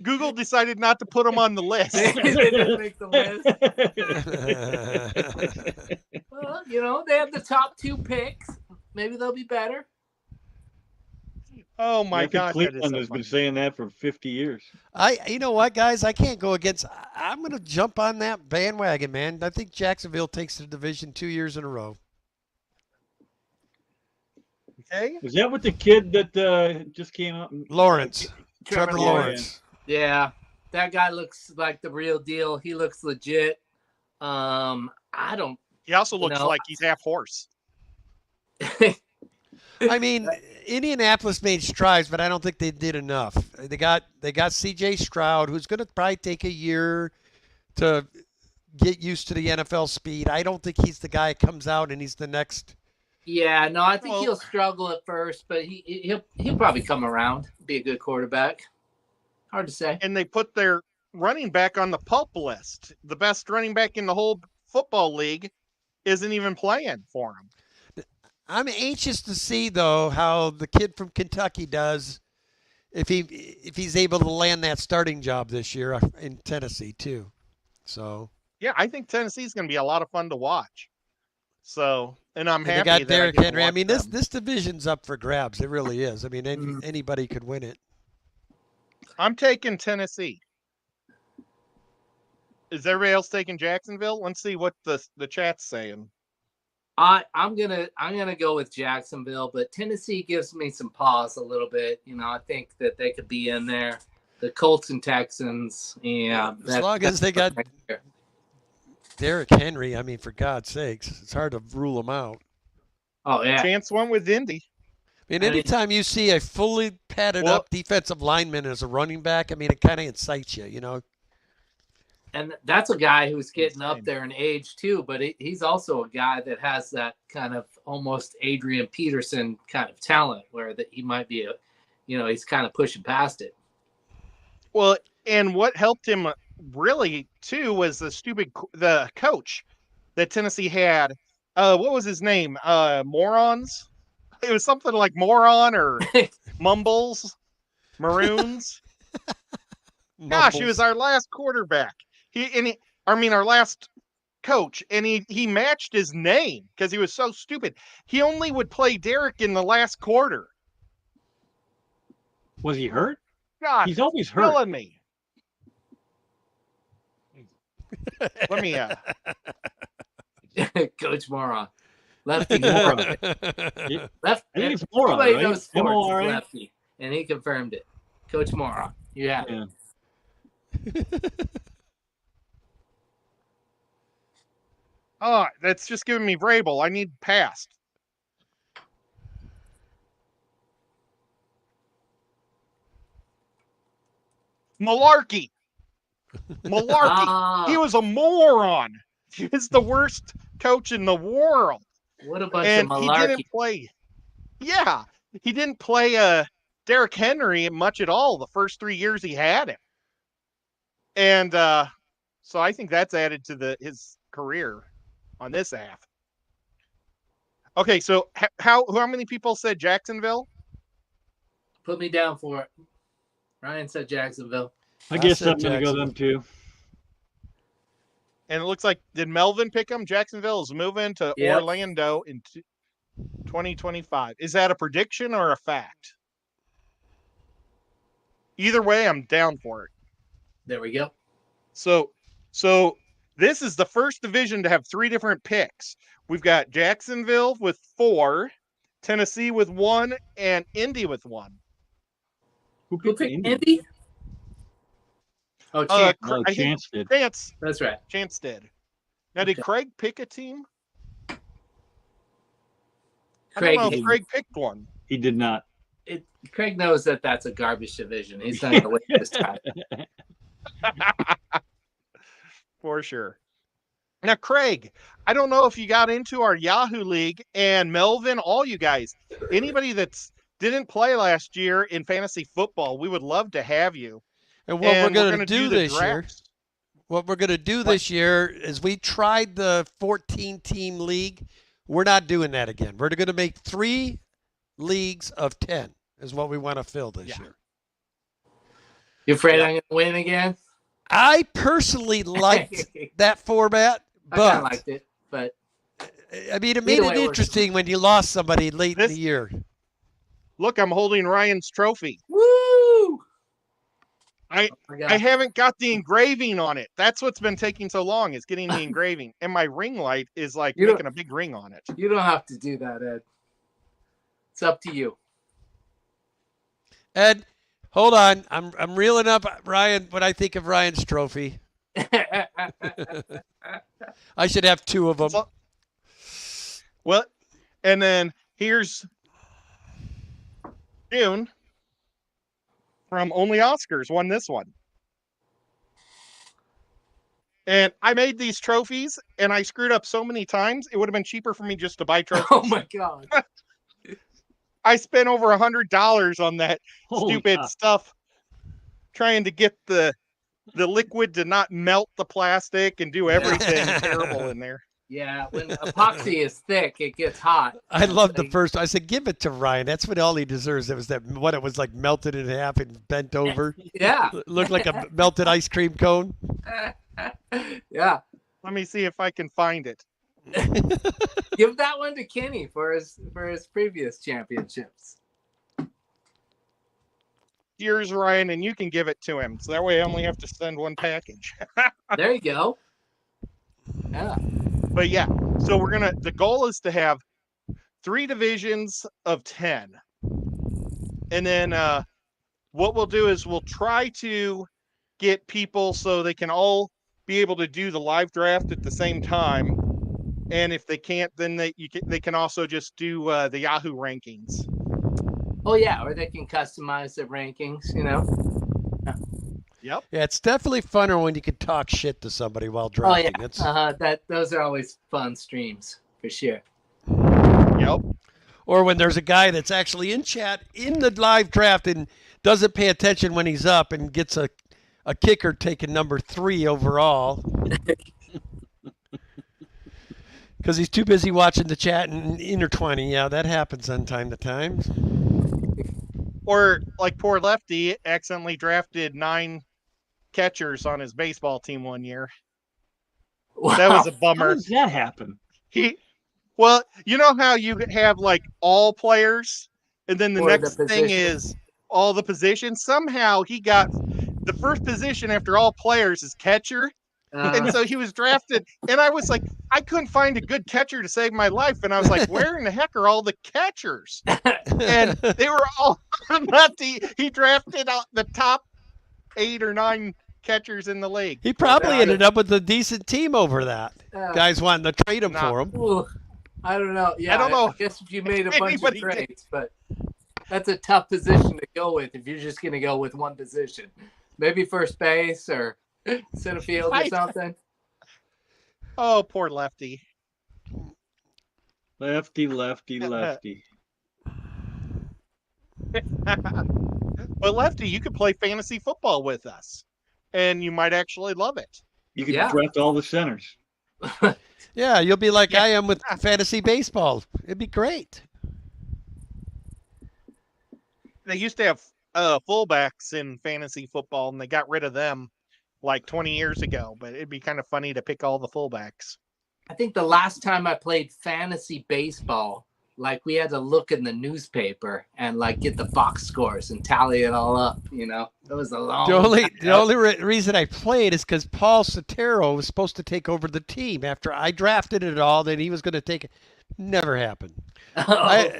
Google decided not to put them on the They list. didn't make the list. Well, they have the top 2 picks. Maybe they'll be better. Oh my I think gosh, that is Cleveland so has been funny. saying that for 50 years. You know what, guys? I can't go against. I'm going to jump on that bandwagon, man. I think Jacksonville takes the division 2 years in a row. Okay. Is that what the kid that just came up? Lawrence, Trevor Trevor Lawrence. Lawrence. Yeah, that guy looks like the real deal. He looks legit. I don't. He also looks know. like he's half horse. I mean, Indianapolis made strides, but I don't think they did enough. They got C.J. Stroud, who's going to probably take a year to get used to the NFL speed. I don't think he's the guy that comes out and he's the next. Yeah, no, I think he'll struggle at first, but he'll probably come around, be a good quarterback. Hard to say. And they put their running back on the PUP list. The best running back in the whole football league isn't even playing for him. I'm anxious to see though how the kid from Kentucky does if he's able to land that starting job this year in Tennessee too. So yeah, I think Tennessee's going to be a lot of fun to watch. So, and I'm happy they got that Derrick Henry. I mean, them. this division's up for grabs. It really is. I mean, anybody could win it. I'm taking Tennessee. Is everybody else taking Jacksonville? Let's see what the chat's saying. I'm gonna go with Jacksonville, but Tennessee gives me some pause a little bit. I think that they could be in there. The Colts and Texans, yeah. As long as they got Derrick Henry, I mean, for God's sakes, it's hard to rule them out. Oh yeah. Chance went with Indy. I mean, anytime you see a fully padded up defensive lineman as a running back, I mean, it kind of incites you. And that's a guy who's getting up there in age too, but he's also a guy that has that kind of almost Adrian Peterson kind of talent where that he might be he's kind of pushing past it. Well, and what helped him really too was the coach that Tennessee had. What was his name? Morons. It was something like moron or mumbles, maroons. Gosh, he was our last quarterback. Our last coach, and he matched his name because he was so stupid. He only would play Derek in the last quarter. Was he hurt? God, he's always hurt. Killing me. Let me. Coach Moron, lefty Moron. Left. I think it's Moron, right? Knows sports is lefty, and he confirmed it. Coach Moron, you have it. Oh, that's just giving me Vrabel. I need past. Malarkey. He was a moron. He was the worst coach in the world. What a bunch of malarkey. He didn't play. Yeah, he didn't play Derrick Henry much at all the first 3 years he had him. And so I think that's added to his career on this half. Okay, so how many people said Jacksonville? Put me down for it. Ryan said Jacksonville. I guess I'm going to go them too. And it looks like, did Melvin pick them? Jacksonville is moving to Orlando in 2025. Is that a prediction or a fact? Either way, I'm down for it. There we go. So this is the first division to have 3 different picks. We've got Jacksonville with 4, Tennessee with 1, and Indy with 1. Who Who picked picked Indy? Indy? Oh, Chance. No, I think Chance did. That's right. Chance did. Now, did Okay. Craig pick a team? I Craig, don't know if Craig picked one. He did not. Craig knows that that's a garbage division. He's not going to win this time. For sure. Now, Craig, I don't know if you got into our Yahoo League, and Melvin, all you guys, anybody that's didn't play last year in fantasy football, we would love to have you. And what we're And going to gonna do the this year, drafts. what we're going to do this year is we tried the 14-team league. We're not doing that again. We're going to make 3 leagues of 10 is what we want to fill this year. You afraid I'm going to win again? I personally liked that format, I kind of but liked it, but I mean, it made Either it way, we're- interesting when you lost somebody late in the year. Look, I'm holding Ryan's trophy. woo! I Oh my God. I haven't got the engraving on it. That's what's been taking so long, is getting the engraving. And my ring light is like You don't- making a big ring on it. You don't have to do that, Ed. It's up to you. Ed, hold on. I'm reeling up Ryan when I think of Ryan's trophy. I should have 2 of them. So- well, and then here's June from Only Oscars won this one. And I made these trophies, and I screwed up so many times, it would have been cheaper for me just to buy trophies. Oh my God. I spent over $100 on that Holy stupid cow. stuff, trying to get the liquid to not melt the plastic and do everything terrible in there. Yeah, when epoxy is thick, it gets hot. I love the first. I said, give it to Ryan. That's what all he deserves. It was that what it was like melted in half and bent over. Yeah. Looked like a melted ice cream cone. Yeah. Let me see if I can find it. Give that one to Kenny for his previous championships. Here's Ryan, and you can give it to him. So that way I only have to send one package. There you go. Yeah. But yeah, so the goal is to have 3 divisions of 10. And then what we'll do is we'll try to get people so they can all be able to do the live draft at the same time. And if they can't, then they can also just do the Yahoo rankings. Oh yeah, or they can customize their rankings, you know. Yep. Yeah, it's definitely funner when you can talk shit to somebody while Oh yeah. drafting. Those are always fun streams for sure. Yep. Or when there's a guy that's actually in chat in the live draft and doesn't pay attention when he's up and gets a kicker taking number 3 overall. Because he's too busy watching the chat and intertwining. Yeah, that happens on time to time. Or like poor Lefty accidentally drafted 9 catchers on his baseball team one year. That was a How bummer. does that happen? Well, you know how you have like all players, and then the Or the next thing position. is all the positions. Somehow he got the first position after all players is catcher, and so he was drafted. And I was like, I couldn't find a good catcher to save my life, and I was like, where in the heck are all the catchers? And they were all Lefty. He drafted out the top 8 or 9 catchers in the league. He probably ended up with a decent team over that. Guys wanting to trade him Nah. for him. Ooh, I don't know. Yeah, I don't know I guess if you made a if bunch of anybody did. trades, but that's a tough position to go with if you're just going to go with one position. Maybe first base or center field or Right. something. Oh, poor Lefty. Lefty. But Lefty, you could play fantasy football with us, and you might actually love it. You could Yeah. draft all the centers. Yeah, you'll be like Yeah. I am with fantasy baseball. It'd be great. They used to have fullbacks in fantasy football, and they got rid of them like 20 years ago. But it'd be kind of funny to pick all the fullbacks. I think the last time I played fantasy baseball, like we had to look in the newspaper and like get the box scores and tally it all up. You know, it was a long. The only reason I played is because Paul Sotero was supposed to take over the team after I drafted it all. Then he was going to take it. Never happened. Oh,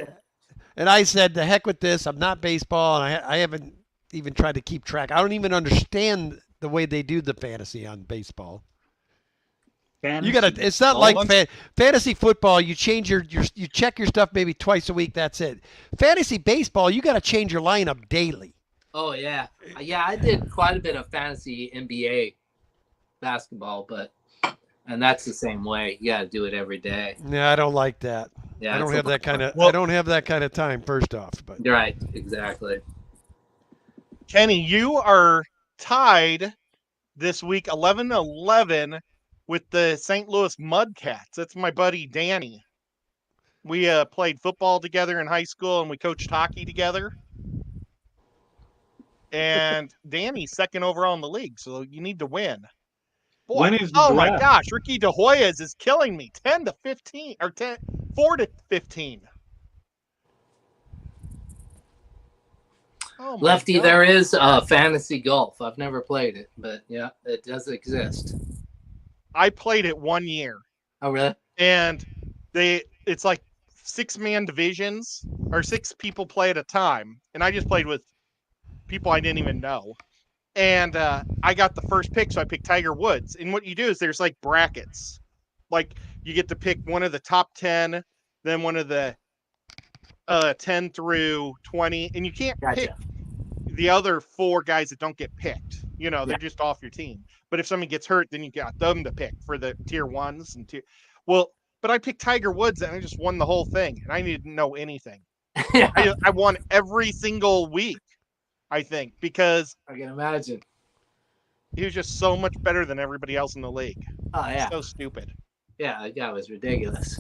And I said, the heck with this. I'm not baseball, and I haven't even tried to keep track. I don't even understand the way they do the fantasy on baseball. You gotta. Fantasy. It's not Well, like once fantasy football. You change you check your stuff maybe twice a week. That's it. Fantasy baseball, you got to change your lineup daily. Oh yeah, yeah. I did quite a bit of fantasy NBA basketball, and that's the same way. You got to do it every day. Yeah, I don't like that. Yeah, I don't it's a have that lot kind more. of. I well, don't have that kind of time. First off, but Right, exactly. Kenny, you are tied this week 11-11 with the St. Louis Mudcats. That's my buddy Danny. We played football together in high school and we coached hockey together. And Danny's second overall in the league, so you need to win. Boy, When is the oh my draft? gosh, Ricky De Hoyos is killing me. 10-15 or 4-15. Oh my Lefty, God. there is fantasy golf. I've never played it, but yeah, it does exist. I played it 1 year. Oh, really? And it's like 6-man divisions or 6 people play at a time. And I just played with people I didn't even know. And I got the first pick, so I picked Tiger Woods. And what you do is there's like brackets. Like you get to pick one of the top 10, then one of the 10 through 20, and you can't pick Gotcha. the other 4 guys that don't get picked. You know, they're Yeah. just off your team. But if somebody gets hurt, then you got them to pick for the tier 1s and tier. Well, but I picked Tiger Woods and I just won the whole thing, and I didn't know anything. Yeah, I won every single week, I think, because I can imagine. he was just so much better than everybody else in the league. Oh yeah, So stupid. yeah. That guy was ridiculous.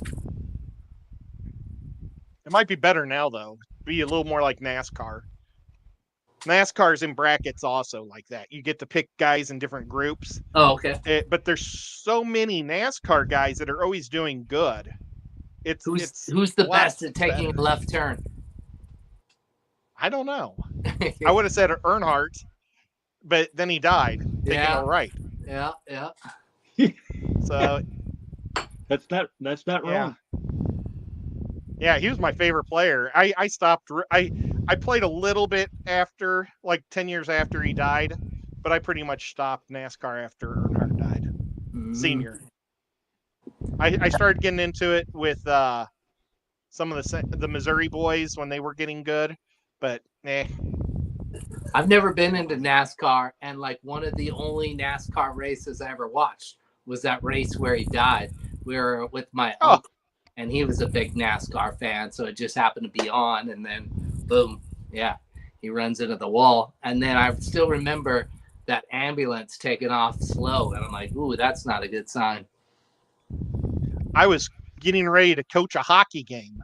It might be better now though. Be a little more like NASCAR. NASCAR's in brackets also like that. You get to pick guys in different groups. Oh, okay. But there's so many NASCAR guys that are always doing good. It's Who's the best at taking better. a left turn? I don't know. I would have said Earnhardt, but then he died taking Yeah. a right. Yeah, yeah. So That's not yeah. wrong. Yeah, he was my favorite player. I stopped. I played a little bit after, like 10 years after he died, but I pretty much stopped NASCAR after Earnhardt died. Senior. I started getting into it with some of the Missouri boys when they were getting good, but I've never been into NASCAR, and like one of the only NASCAR races I ever watched was that race where he died. We were with my uncle, and he was a big NASCAR fan, so it just happened to be on, and then boom, yeah, he runs into the wall. And then I still remember that ambulance taking off slow, and I'm like, ooh, that's not a good sign. I was getting ready to coach a hockey game,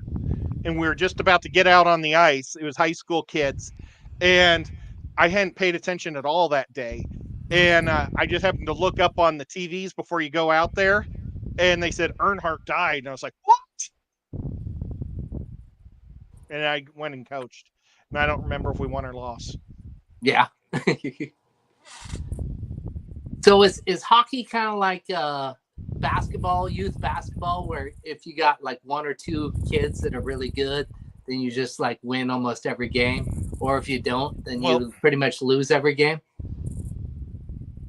and we were just about to get out on the ice. It was high school kids, and I hadn't paid attention at all that day. And I just happened to look up on the TVs before you go out there, and they said Earnhardt died. And I was like, what? And I went and coached. And I don't remember if we won or lost. Yeah. So is hockey kind of like basketball, youth basketball, where if you got like 1 or 2 kids that are really good, then you just like win almost every game, or if you don't, then you pretty much lose every game?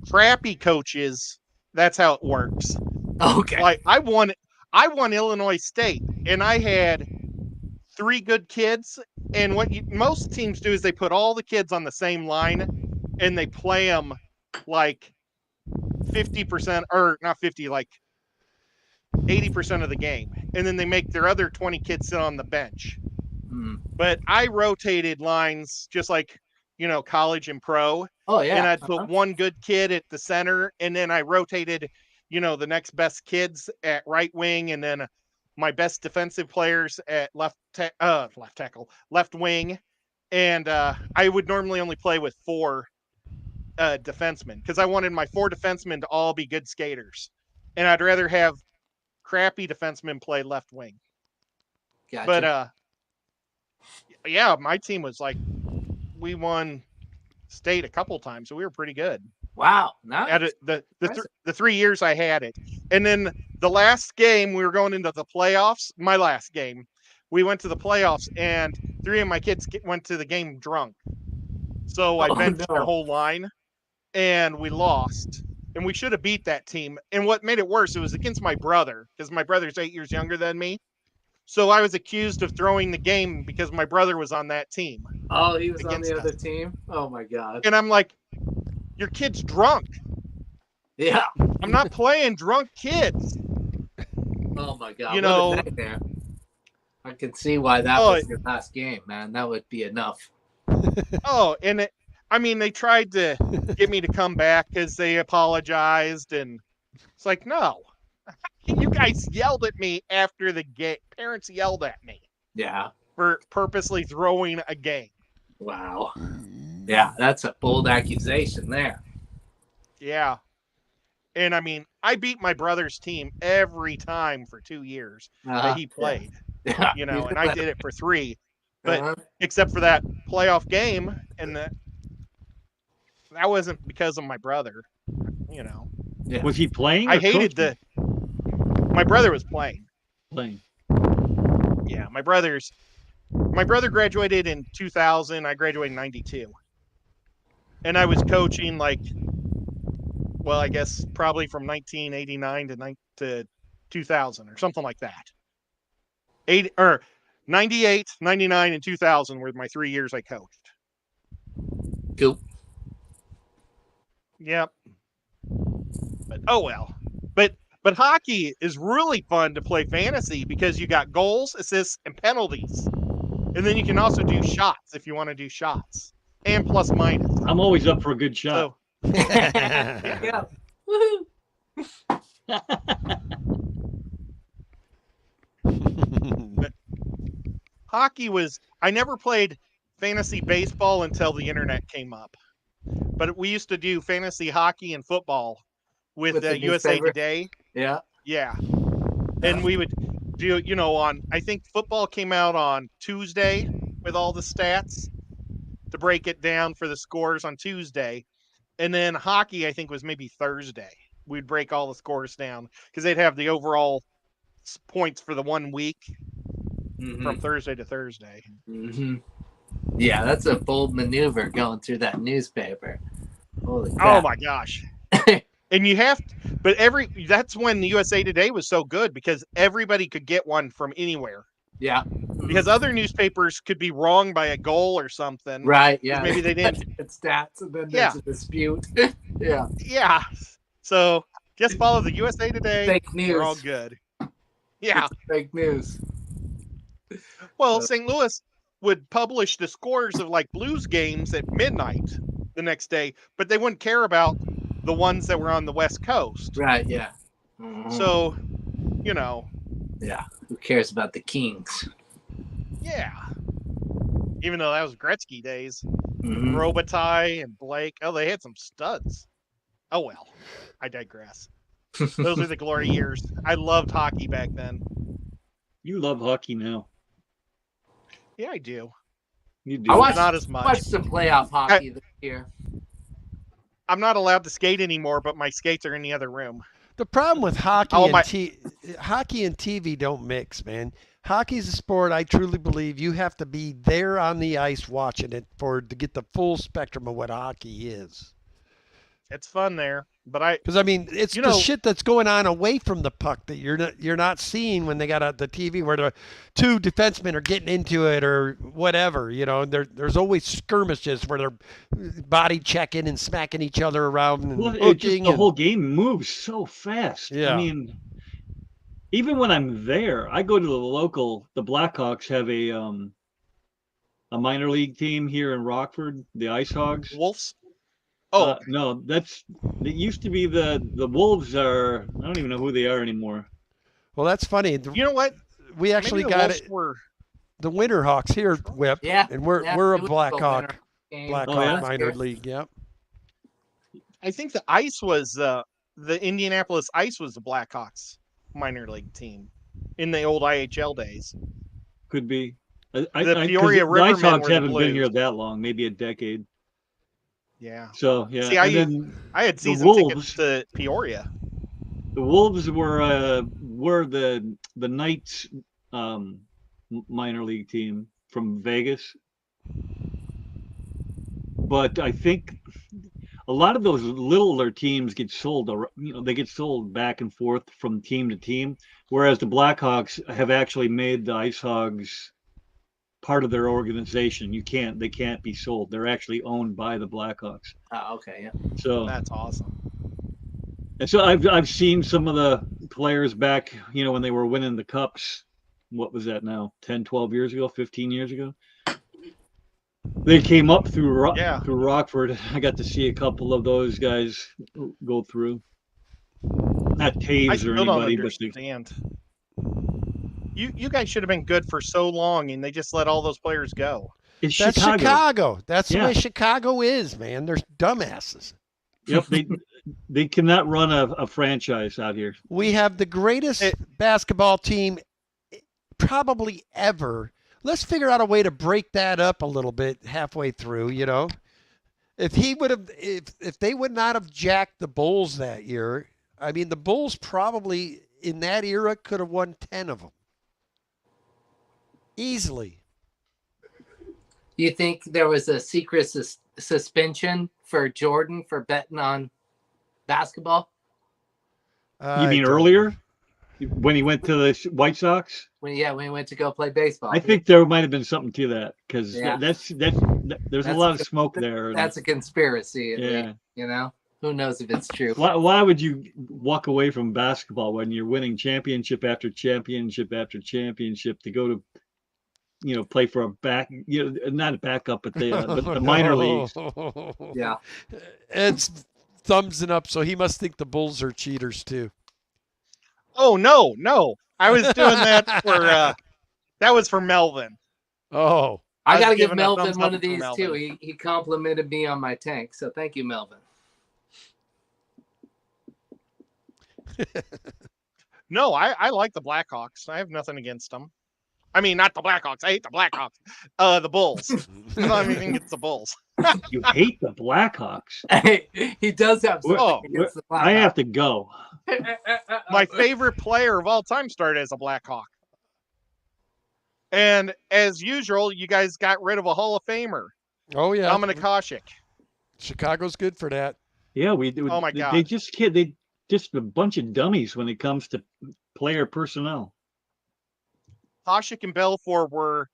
Crappy coaches, that's how it works. Okay. Like I won Illinois State, and I had 3 good kids. And what most teams do is they put all the kids on the same line, and they play them like 50%, or not 50, like 80% of the game, and then they make their other 20 kids sit on the bench. But I rotated lines just like, college and pro. Oh yeah. And I'd put one good kid at the center, and then I rotated, the next best kids at right wing, and then my best defensive players at left tackle, left wing. And I would normally only play with 4 defensemen because I wanted my 4 defensemen to all be good skaters. And I'd rather have crappy defensemen play left wing. Gotcha. But yeah, my team was like, we won state a couple times, so we were pretty good. Wow, nice. At the 3 years I had it. And then the last game, we were going into the playoffs. My last game, we went to the playoffs, and 3 of my kids went to the game drunk. So I Oh, benched their no. whole line, and we lost. And we should have beat that team. And what made it worse, it was against my brother, because my brother's 8 years younger than me. So I was accused of throwing the game because my brother was on that team Oh, he was on the against other us. team? Oh, my God. And I'm like, your kid's drunk. Yeah. I'm not playing drunk kids. Oh, my God. You What a know, nightmare. I can see why that oh, was your last game, man. That would be enough. and I mean, they tried to get me to come back because they apologized. And it's like, no, you guys yelled at me after the game. Parents yelled at me Yeah. for purposely throwing a game. Wow. Yeah, that's a bold accusation there. Yeah. And I mean, I beat my brother's team every time for 2 years that he Yeah. played, Yeah. and I did it for 3, but Uh-huh. except for that playoff game, and that wasn't because of my brother, you know. Yeah. Was he playing I or hated coaching? my brother was playing. Playing. Yeah, my brother graduated in 2000, I graduated in 92. And I was coaching well, I guess probably from 1989 to 2000 or something like that. 98, 99, and 2000 were my 3 years I coached. Cool. Yep. But oh well. But hockey is really fun to play fantasy because you got goals, assists, and penalties. And then you can also do shots if you want to do shots. And plus minus. I'm always up for a good shot. So Yeah. Woohoo. hockey was I never played fantasy baseball until the internet came up. But we used to do fantasy hockey and football with the USA newspaper. Today. Yeah. Yeah. And we would do, I think football came out on Tuesday with all the stats to break it down for the scores on Tuesday. And then hockey, I think, was maybe Thursday. We'd break all the scores down because they'd have the overall points for the 1 week from Thursday to Thursday. Mm-hmm. Yeah, that's a bold maneuver going through that newspaper. Holy crap. Oh my gosh. And you have to, but that's when the USA Today was so good because everybody could get one from anywhere. Yeah. Because other newspapers could be wrong by a goal or something. Right, yeah. Maybe they didn't. It's stats and then Yeah. there's a dispute. Yeah. Yeah. So just follow the USA Today. Fake news. We're all good. Yeah. It's fake news. Well, St. Louis would publish the scores of like Blues games at midnight the next day, but they wouldn't care about the ones that were on the West Coast. Right, yeah. Mm-hmm. So, yeah, who cares about the Kings? Yeah. Even though that was Gretzky days. Mm-hmm. Robitaille and Blake. Oh, they had some studs. Oh, well. I digress. Those are the glory years. I loved hockey back then. You love hockey now. Yeah, I do. You do. I watched, not as much. Watched some playoff hockey this year. I'm not allowed to skate anymore, but my skates are in the other room. The problem with hockey hockey and TV don't mix, man. Hockey is a sport I truly believe you have to be there on the ice watching it to get the full spectrum of what hockey is. It's fun there, but because I mean it's the shit that's going on away from the puck that you're not seeing when they got the TV where the two defensemen are getting into it or whatever. There's always skirmishes where they're body checking and smacking each other around. And the whole game moves so fast. Yeah. I mean, even when I'm there, I go to the Blackhawks have a minor league team here in Rockford, the Ice Hogs. Wolves. Oh no, it used to be the Wolves are. I don't even know who they are anymore. Well, that's funny. You know what? We actually got it. The Winterhawks here, Whip. Yeah, and we're a Blackhawk yeah? minor league. Yep. I think the Ice was the Indianapolis Ice was the Blackhawks minor league team in the old IHL days. Could be. The Peoria Rivermen the Ice Hogs were the haven't Blues. been here that long, maybe a decade. Yeah. So yeah. See, I had season tickets to Peoria. The Wolves were the Knights minor league team from Vegas. But I think a lot of those littler teams get sold. They get sold back and forth from team to team, whereas the Blackhawks have actually made the Ice Hogs part of their organization. They can't be sold. They're actually owned by the Blackhawks. Okay, yeah. So That's awesome. And so I've seen some of the players back, when they were winning the cups. What was that now? 10, 12 years ago, 15 years ago. They came up through Rockford. I got to see a couple of those guys go through. Not I Taves or still don't anybody, but understand. You guys should have been good for so long, and they just let all those players go. it's That's Chicago. That's the Yeah. way Chicago is, man. They're dumbasses. Yep, they cannot run a franchise out here. We have the greatest basketball team probably ever. Let's figure out a way to break that up a little bit halfway through, If they would not have jacked the Bulls that year, I mean, the Bulls probably in that era could have won 10 of them. Easily. You think there was a secret suspension for Jordan for betting on basketball? You mean earlier? When he went to the White Sox? When he went to go play baseball. I think there might have been something to that because Yeah. there's a lot of smoke there. That's a conspiracy. Yeah. Who knows if it's true? Why would you walk away from basketball when you're winning championship after championship after championship to go to, play for not a backup, but the minor leagues? Yeah. Ed's thumbs it up, so he must think the Bulls are cheaters too. Oh no! I was doing that for that was for Melvin. Oh, I was got to give giving a Melvin thumbs one up of for these Melvin. too. He complimented me on my tank, so thank you, Melvin. No, I like the Blackhawks. I have nothing against them. I mean, not the Blackhawks. I hate the Blackhawks. The Bulls. I'm not even against the Bulls. You hate the Blackhawks. He does have something Oh, against the I have to go. My favorite player of all time started as a Blackhawk. And as usual, you guys got rid of a Hall of Famer, oh yeah. Dominic Hasek. Chicago's good for that. Yeah, we do. Oh, my God. They just a bunch of dummies when it comes to player personnel. Hasek and Belfour were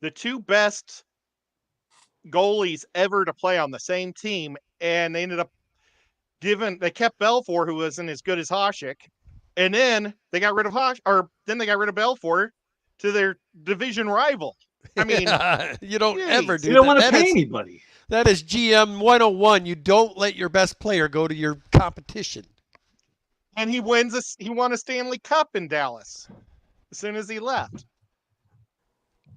the two best goalies ever to play on the same team, and they ended up they kept Belfour, who wasn't as good as Hasek, and then they got rid of Belfour to their division rival. I mean, you don't geez. ever do You don't that. want to That pay is- anybody. That is GM 101. You don't let your best player go to your competition. and he won a Stanley Cup in Dallas as soon as he left.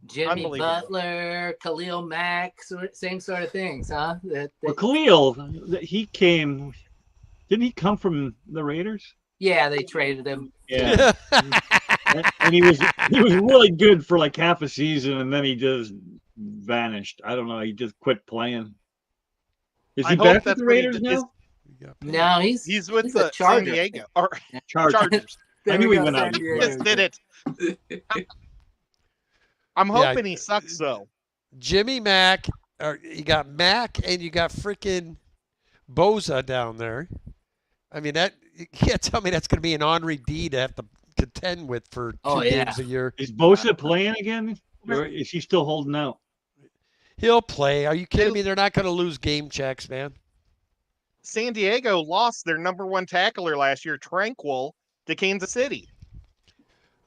Jimmy Unbelievable. Butler, Khalil Mack, same sort of things, huh? Well, Khalil, he came. Didn't he come from the Raiders? Yeah, they traded him. Yeah, and he was really good for like half a season, and then he just vanished. I don't know. He just quit playing. Is I he hope back with that's the what he Raiders did- now? No, He's with a the San Charger. Diego or Chargers. Chargers. There I knew we he go, went San out. Diego. Just did it. I'm Yeah. hoping he sucks though. Jimmy Mack, you got Mack and you got freaking Boza down there. I mean, you can't tell me that's going to be an Henri D to have to contend with for two games a year. Is Bosa playing again, or is he still holding out? He'll play. Are you kidding me? They're not going to lose game checks, man. San Diego lost their number one tackler last year, Tranquil, to Kansas City.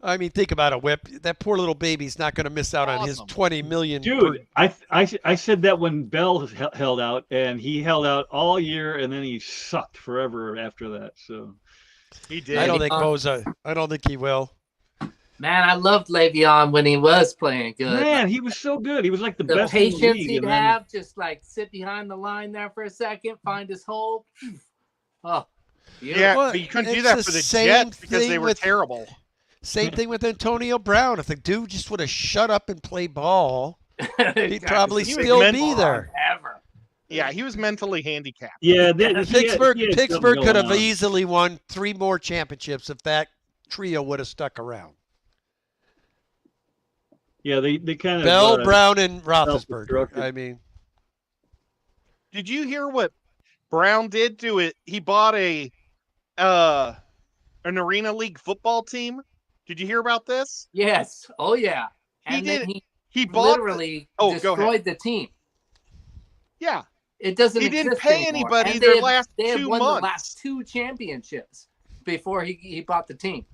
I mean, think about it, Whip. That poor little baby's not going to miss out on his Awesome. $20 million. Dude, I said that when Bell held out, and he held out all year, and then he sucked forever after that. So He did. I don't think Boza. I don't think he will. Man, I loved Le'Veon when he was playing good. man, he was so good. He was like the The best in the patience league. he'd And then, have, just like sit behind the line there for a second, find his hole. Oh, Yeah, Well, but you couldn't do it's that the for the same Jets because they thing were with- terrible. Same thing with Antonio Brown. If the dude just would have shut up and play ball, he'd probably He was still meant- be there. Ever. Yeah, he was mentally handicapped. yeah, Pittsburgh he had something could going have on. easily won 3 more championships if that trio would have stuck around. Yeah, they kind of Bell, Brown, and Roethlisberger. self-destructed. I mean, Did you hear what Brown did to it? He bought uh an arena league football team. Did you hear about this? Yes. Oh yeah. He And then did. he He bought the. literally Oh, go ahead. destroyed the team. Yeah, It doesn't he didn't exist pay anymore. anybody And their last they had 2 won the months. last 2 championships before he bought the team.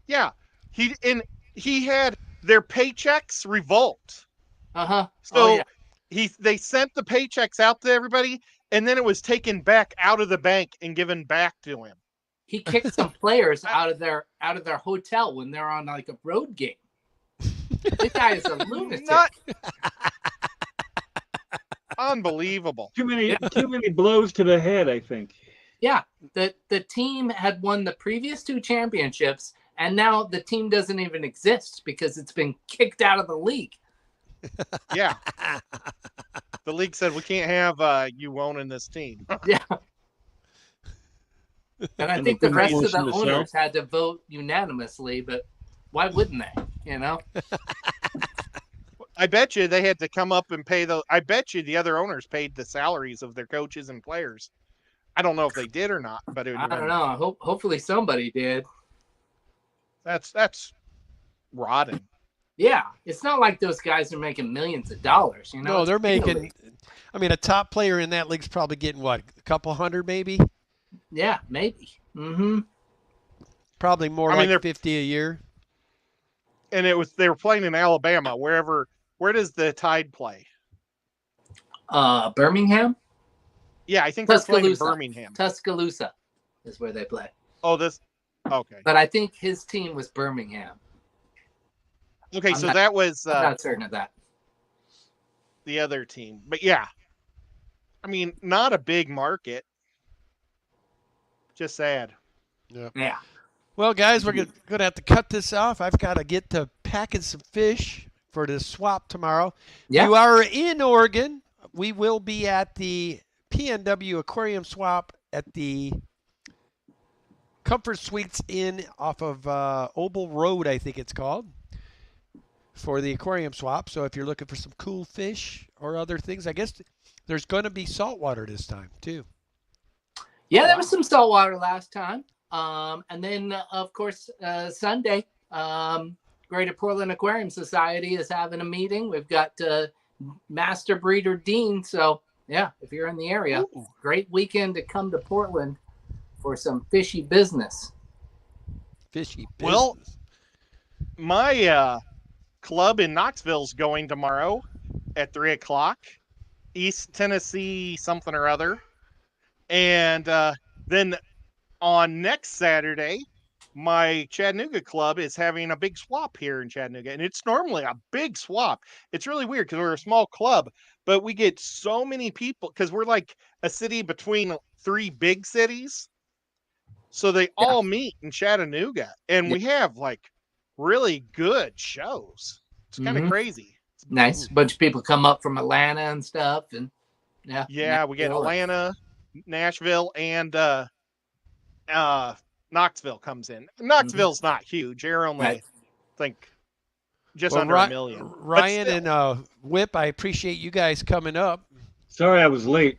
Yeah, he had their paychecks revolt. Uh-huh. Oh So yeah. they sent the paychecks out to everybody, and then it was taken back out of the bank and given back to him. He kicked some players out of their hotel when they're on like a road game. This guy is a lunatic. Not unbelievable. Too many blows to the head, I think. Yeah, the team had won the previous 2 championships, and now the team doesn't even exist because it's been kicked out of the league. Yeah, the league said we can't have you owning this team. Yeah. And I And think they the couldn't rest force of the him to sell? owners had to vote unanimously, but why wouldn't they? You know? I bet you they had to come up and pay the. I bet you the other owners paid the salaries of their coaches and players. I don't know if they did or not, but I don't know. Hopefully somebody did. That's rotten. Yeah, it's not like those guys are making millions of dollars. You know? no, they're It's in the making. league. I mean, a top player in that league's probably getting what, a couple hundred, maybe. Yeah, maybe. Mm-hmm. Probably more I mean, like they're- 50 a year. And they were playing in Alabama, where does the Tide play? Birmingham, Yeah, I think they're playing in Tuscaloosa. Birmingham. Tuscaloosa is where they play. Oh, okay. But I think his team was Birmingham. Okay, I'm so not- that was I'm not certain of that. the other team. But yeah, I mean, not a big market. Just sad. Yeah. Well, guys, we're going to have to cut this off. I've got to get to packing some fish for this swap tomorrow. Yeah. You are in Oregon. We will be at the PNW Aquarium Swap at the Comfort Suites Inn off of Opal Road, I think it's called, for the aquarium swap. So if you're looking for some cool fish or other things, I guess there's going to be saltwater this time, too. Yeah, there was some salt water last time. And then, of course, Sunday, Greater Portland Aquarium Society is having a meeting. We've got Master Breeder Dean. So, yeah, if you're in the area, great weekend to come to Portland for some fishy business. Fishy business. Well, my club in Knoxville's going tomorrow at 3:00. East Tennessee something or other. And then on next Saturday, my Chattanooga club is having a big swap here in Chattanooga. And it's normally a big swap. It's really weird because we're a small club, but we get so many people because we're like a city between 3 big cities. So they all meet in Chattanooga. And we have like really good shows. It's kind of crazy. Nice. Bunch of people come up from Atlanta and stuff. And Yeah, we get Atlanta, Nashville, and Knoxville comes in. Knoxville's not huge. They're only, Right. I think, just Well, under a million. But Ryan still, and Whip, I appreciate you guys coming up. Sorry I was late.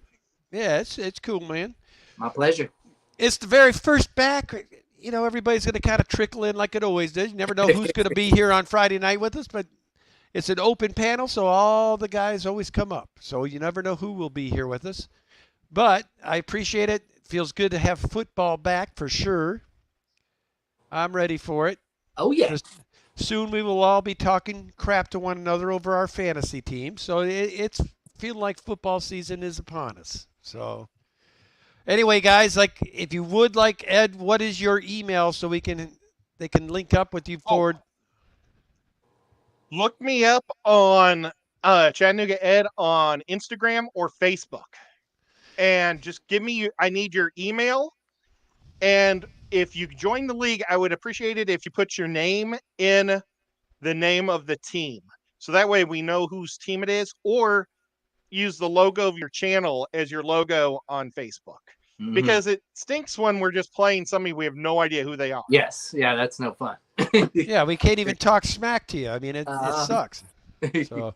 Yeah, it's cool, man. My pleasure. It's the very first back. You know, everybody's going to kind of trickle in like it always does. You never know who's going to be here on Friday night with us, but it's an open panel, so all the guys always come up. So you never know who will be here with us. But I appreciate it. It feels good to have football back for sure. I'm ready for it. Oh, yeah. Soon we will all be talking crap to one another over our fantasy team. So it's feeling like football season is upon us. So anyway, guys, like if you would like Ed, what is your email so they can link up with you forward? look me up on Chattanooga Ed on Instagram or Facebook. And just I need your email. And if you join the league, I would appreciate it if you put your name in the name of the team. So that way we know whose team it is, or use the logo of your channel as your logo on Facebook. Mhm. because it stinks when we're just playing somebody we have no idea who they are. Yes, yeah, that's no fun. Yeah, we can't even talk smack to you. I mean, it Uh-huh. sucks. So,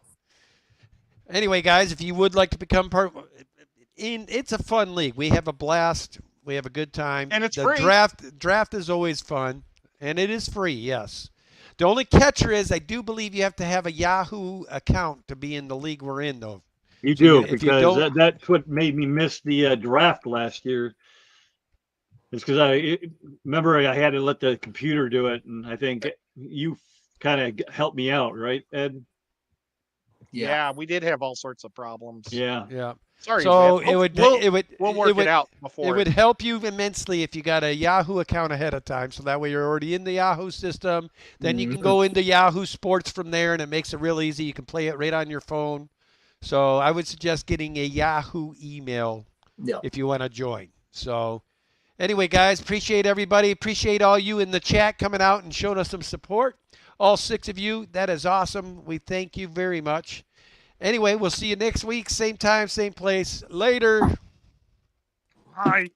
anyway, guys, if you would like to become part, it's a fun league. We have a blast. We have a good time. And it's the free. draft is always fun, and it is free. Yes. The only catcher is I do believe you have to have a Yahoo account to be in the league we're in, though. You So do, if you because don't, that's what made me miss the draft last year. It's because remember I had to let the computer do it, and I think you kind of helped me out, right, Ed? Yeah, we did have all sorts of problems. Yeah. yeah. Sorry, So Zeb. it would We'll work it out It before. would help you immensely if you got a Yahoo account ahead of time, so that way you're already in the Yahoo system. Then you can Mhm. go into Yahoo Sports from there, and it makes it real easy. You can play it right on your phone. So I would suggest getting a Yahoo email Yeah. if you want to join. So anyway, guys, appreciate everybody. Appreciate all you in the chat coming out and showing us some support. All 6 of you, that is awesome. We thank you very much. Anyway, we'll see you next week, same time, same place. Later. Hi.